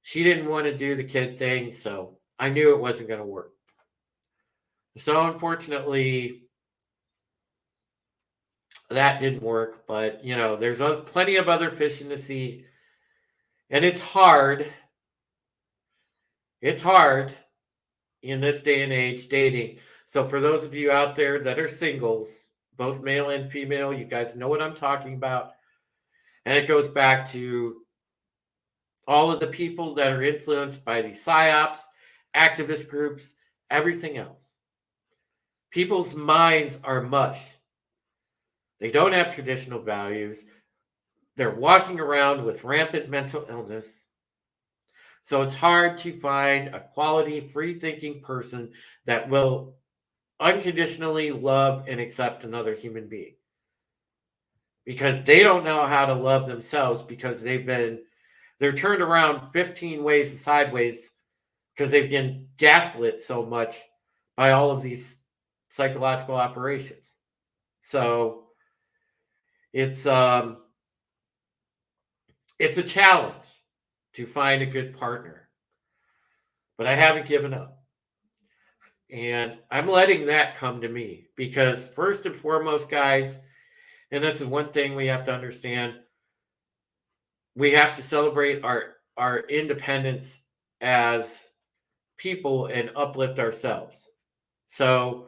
she didn't want to do the kid thing, so I knew it wasn't going to work. So unfortunately, that didn't work, but there's plenty of other fish in the sea, and it's hard. It's hard in this day and age dating. So for those of you out there that are singles, both male and female, you guys know what I'm talking about. And it goes back to all of the people that are influenced by these psyops, activist groups, everything else. People's minds are mush. They don't have traditional values. They're walking around with rampant mental illness. So it's hard to find a quality, free-thinking person that will unconditionally love and accept another human being, because they don't know how to love themselves, because they're turned around 15 ways sideways because they've been gaslit so much by all of these psychological operations. So it's a challenge to find a good partner, but I haven't given up. And I'm letting that come to me, because first and foremost, guys, and this is one thing we have to understand, we have to celebrate our independence as people and uplift ourselves. So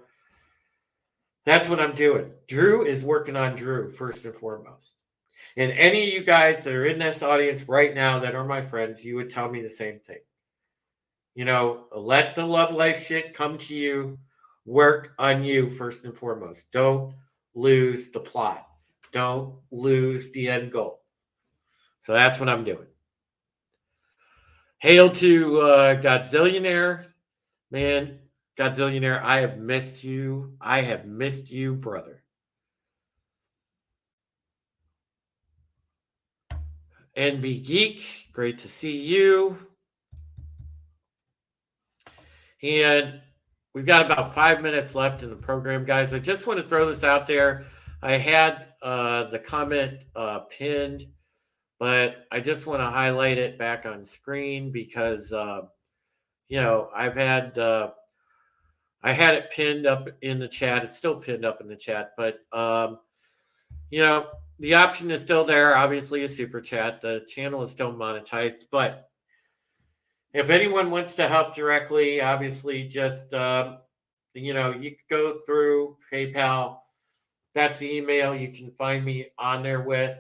that's what I'm doing. Drew is working on Drew first and foremost. And any of you guys that are in this audience right now that are my friends, you would tell me the same thing. Let the love life shit come to you. Work on you first and foremost. Don't lose the plot. Don't lose the end goal. So that's what I'm doing. Hail to Godzillionaire. Man, Godzillionaire, I have missed you. I have missed you, brother. NB Geek, great to see you. And we've got about 5 minutes left in the program, guys. I just want to throw this out there. I had the comment pinned, but I just want to highlight it back on screen because, I had it pinned up in the chat. It's still pinned up in the chat, but, the option is still there. Obviously, a super chat. The channel is still monetized, but if anyone wants to help directly, obviously just, you can go through PayPal. That's the email you can find me on there with,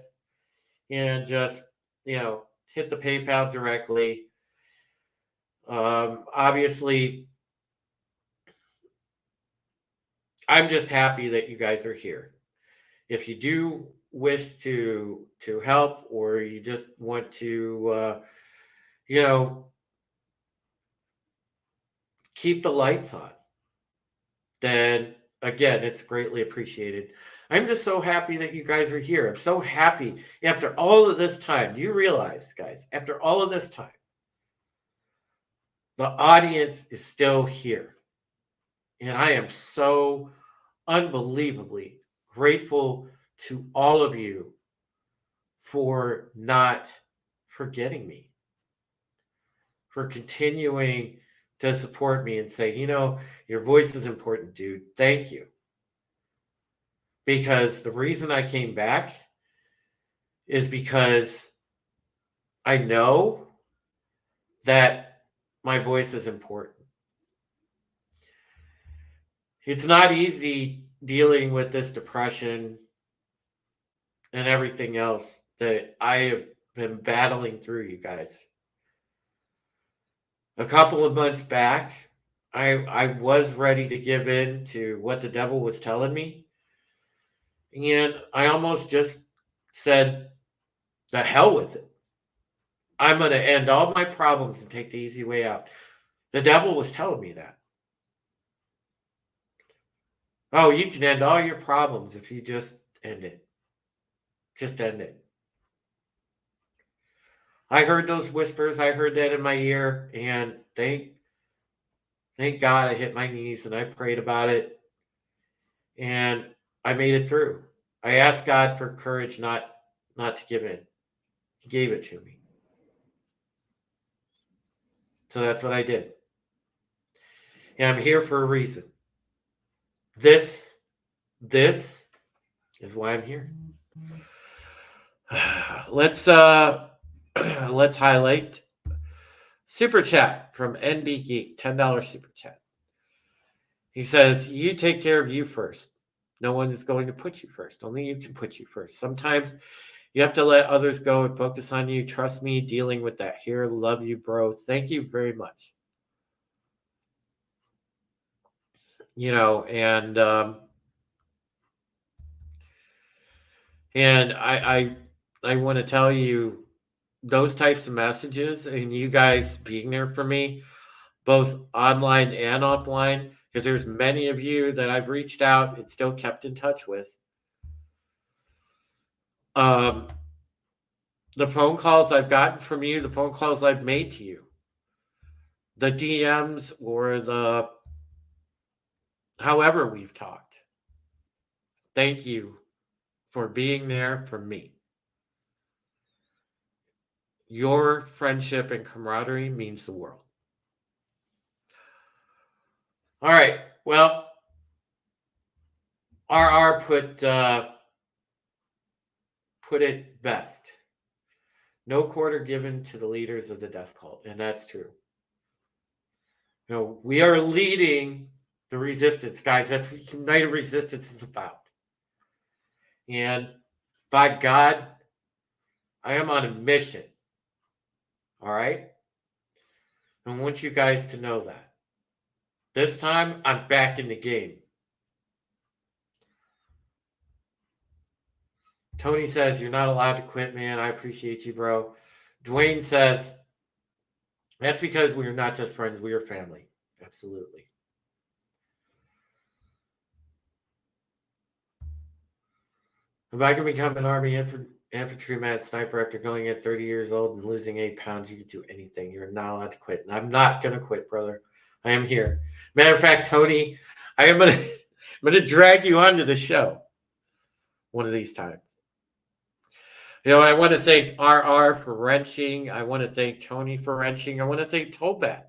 and just, hit the PayPal directly. Obviously, I'm just happy that you guys are here. If you do wish to help, or you just want to, keep the lights on, then again, it's greatly appreciated. I'm just so happy that you guys are here. I'm so happy after all of this time. Do you realize, guys, after all of this time, the audience is still here. And I am so unbelievably grateful to all of you for not forgetting me. for continuing to support me and say, your voice is important, dude. Thank you. Because the reason I came back is because I know that my voice is important. It's not easy dealing with this depression and everything else that I have been battling through, you guys. A couple of months back, I was ready to give in to what the devil was telling me. And I almost just said, the hell with it. I'm going to end all my problems and take the easy way out. The devil was telling me that. Oh, you can end all your problems if you just end it. Just end it. I heard those whispers. I heard that in my ear. And thank God I hit my knees and I prayed about it. And I made it through. I asked God for courage not to give in. He gave it to me. So that's what I did. And I'm here for a reason. This is why I'm here. Let's highlight super chat from NB Geek, $10 super chat. He says, you take care of you first. No one is going to put you first. Only you can put you first. Sometimes you have to let others go and focus on you. Trust me, dealing with that here. Love you, bro. Thank you very much. And I want to tell you those types of messages and you guys being there for me, both online and offline, because there's many of you that I've reached out and still kept in touch with. The phone calls I've gotten from you, the phone calls I've made to you, the DMs or the however we've talked. Thank you for being there for me. Your friendship and camaraderie means the world. All right. Well, RR put it best. No quarter given to the leaders of the death cult, and that's true. We are leading the resistance, guys. That's what United Resistance is about. And by God, I am on a mission. All right? I want you guys to know that. This time, I'm back in the game. Tony says, you're not allowed to quit, man. I appreciate you, bro. Dwayne says, that's because we are not just friends, we are family. Absolutely. If I can become an Army infantryman sniper after going at 30 years old and losing 8 pounds, you can do anything. You're not allowed to quit. And I'm not going to quit, brother. I am here. Matter of fact, Tony, I am going to drag you onto the show one of these times. I want to thank RR for wrenching. I want to thank Tony for wrenching. I want to thank Tobat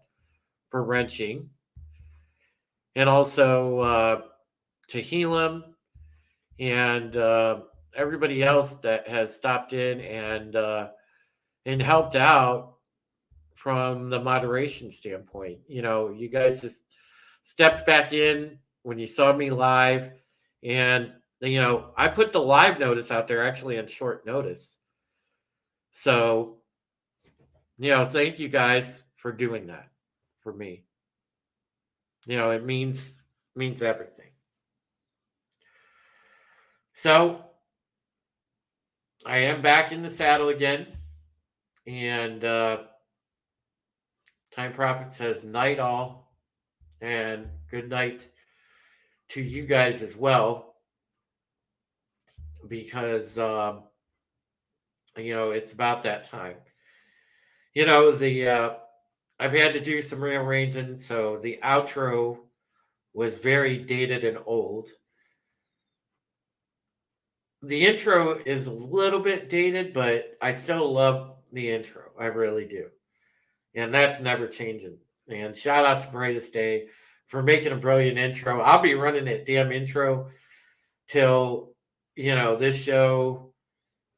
for wrenching. And also Tehillim and everybody else that has stopped in and helped out from the moderation standpoint. You guys just stepped back in when you saw me live, and I put the live notice out there actually on short notice. So, thank you guys for doing that for me. It means everything. So, I am back in the saddle again. And Time Prophet says night all. And good night to you guys as well. Because, it's about that time. I've had to do some rearranging. So the outro was very dated and old. The intro is a little bit dated, but I still love the intro. I really do. And that's never changing. And shout out to Brightest Day for making a brilliant intro. I'll be running that damn intro till, this show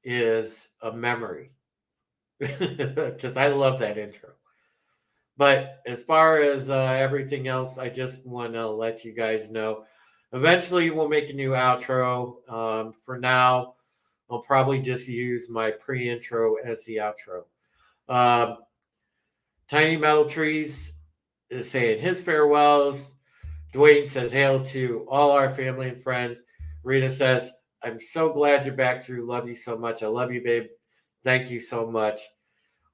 is a memory. Because I love that intro. But as far as everything else, I just want to let you guys know. Eventually, we'll make a new outro. For now, I'll probably just use my pre-intro as the outro. Tiny Metal Trees is saying his farewells. Dwayne says hail to all our family and friends. Rita says, I'm so glad you're back, Drew. Love you so much. I love you, babe. Thank you so much.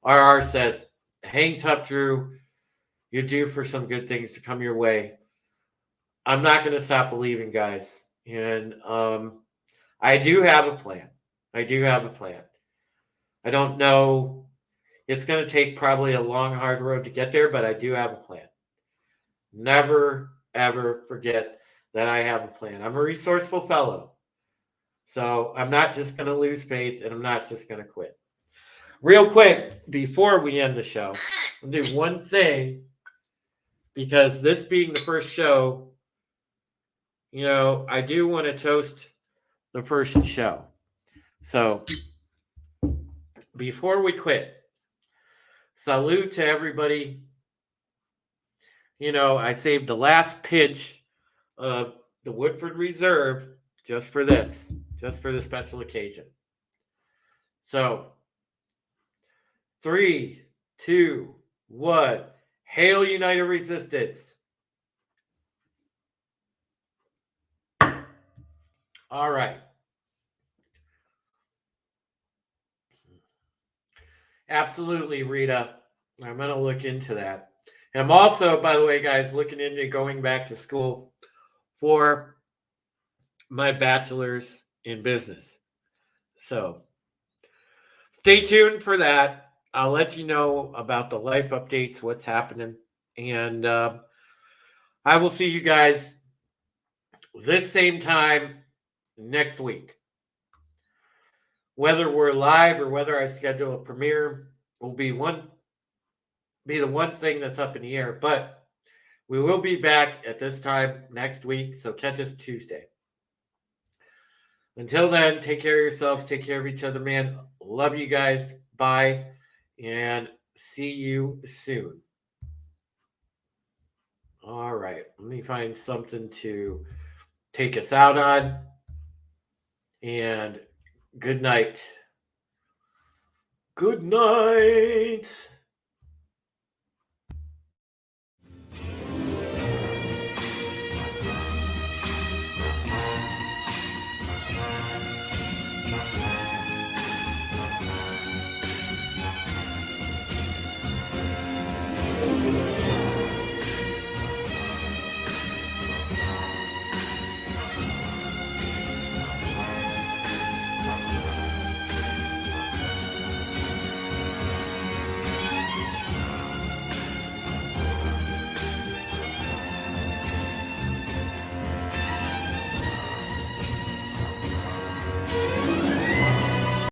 RR says, hang tough, Drew. You're due for some good things to come your way. I'm not going to stop believing, guys. And I do have a plan. I don't know. It's going to take probably a long, hard road to get there, but I do have a plan. Never, ever forget that I have a plan. I'm a resourceful fellow. So I'm not just going to lose faith, and I'm not just going to quit. Real quick, before we end the show, I'll do one thing, because this being the first show, I do want to toast the first show. So before we quit, salute to everybody. I saved the last pinch of the Woodford Reserve just for this special occasion. So 3, 2, 1. Hail United Resistance. All right. Absolutely, Rita. I'm going to look into that. I'm also, by the way, guys, looking into going back to school for my bachelor's in business. So stay tuned for that. I'll let you know about the life updates, what's happening. And I will see you guys this same time next week. Whether we're live or whether I schedule a premiere will be the one thing that's up in the air. But we will be back at this time next week, so catch us Tuesday. Until then, take care of yourselves, take care of each other, man. Love you guys. Bye, and see you soon. All right, let me find something to take us out on. And good night. Good night.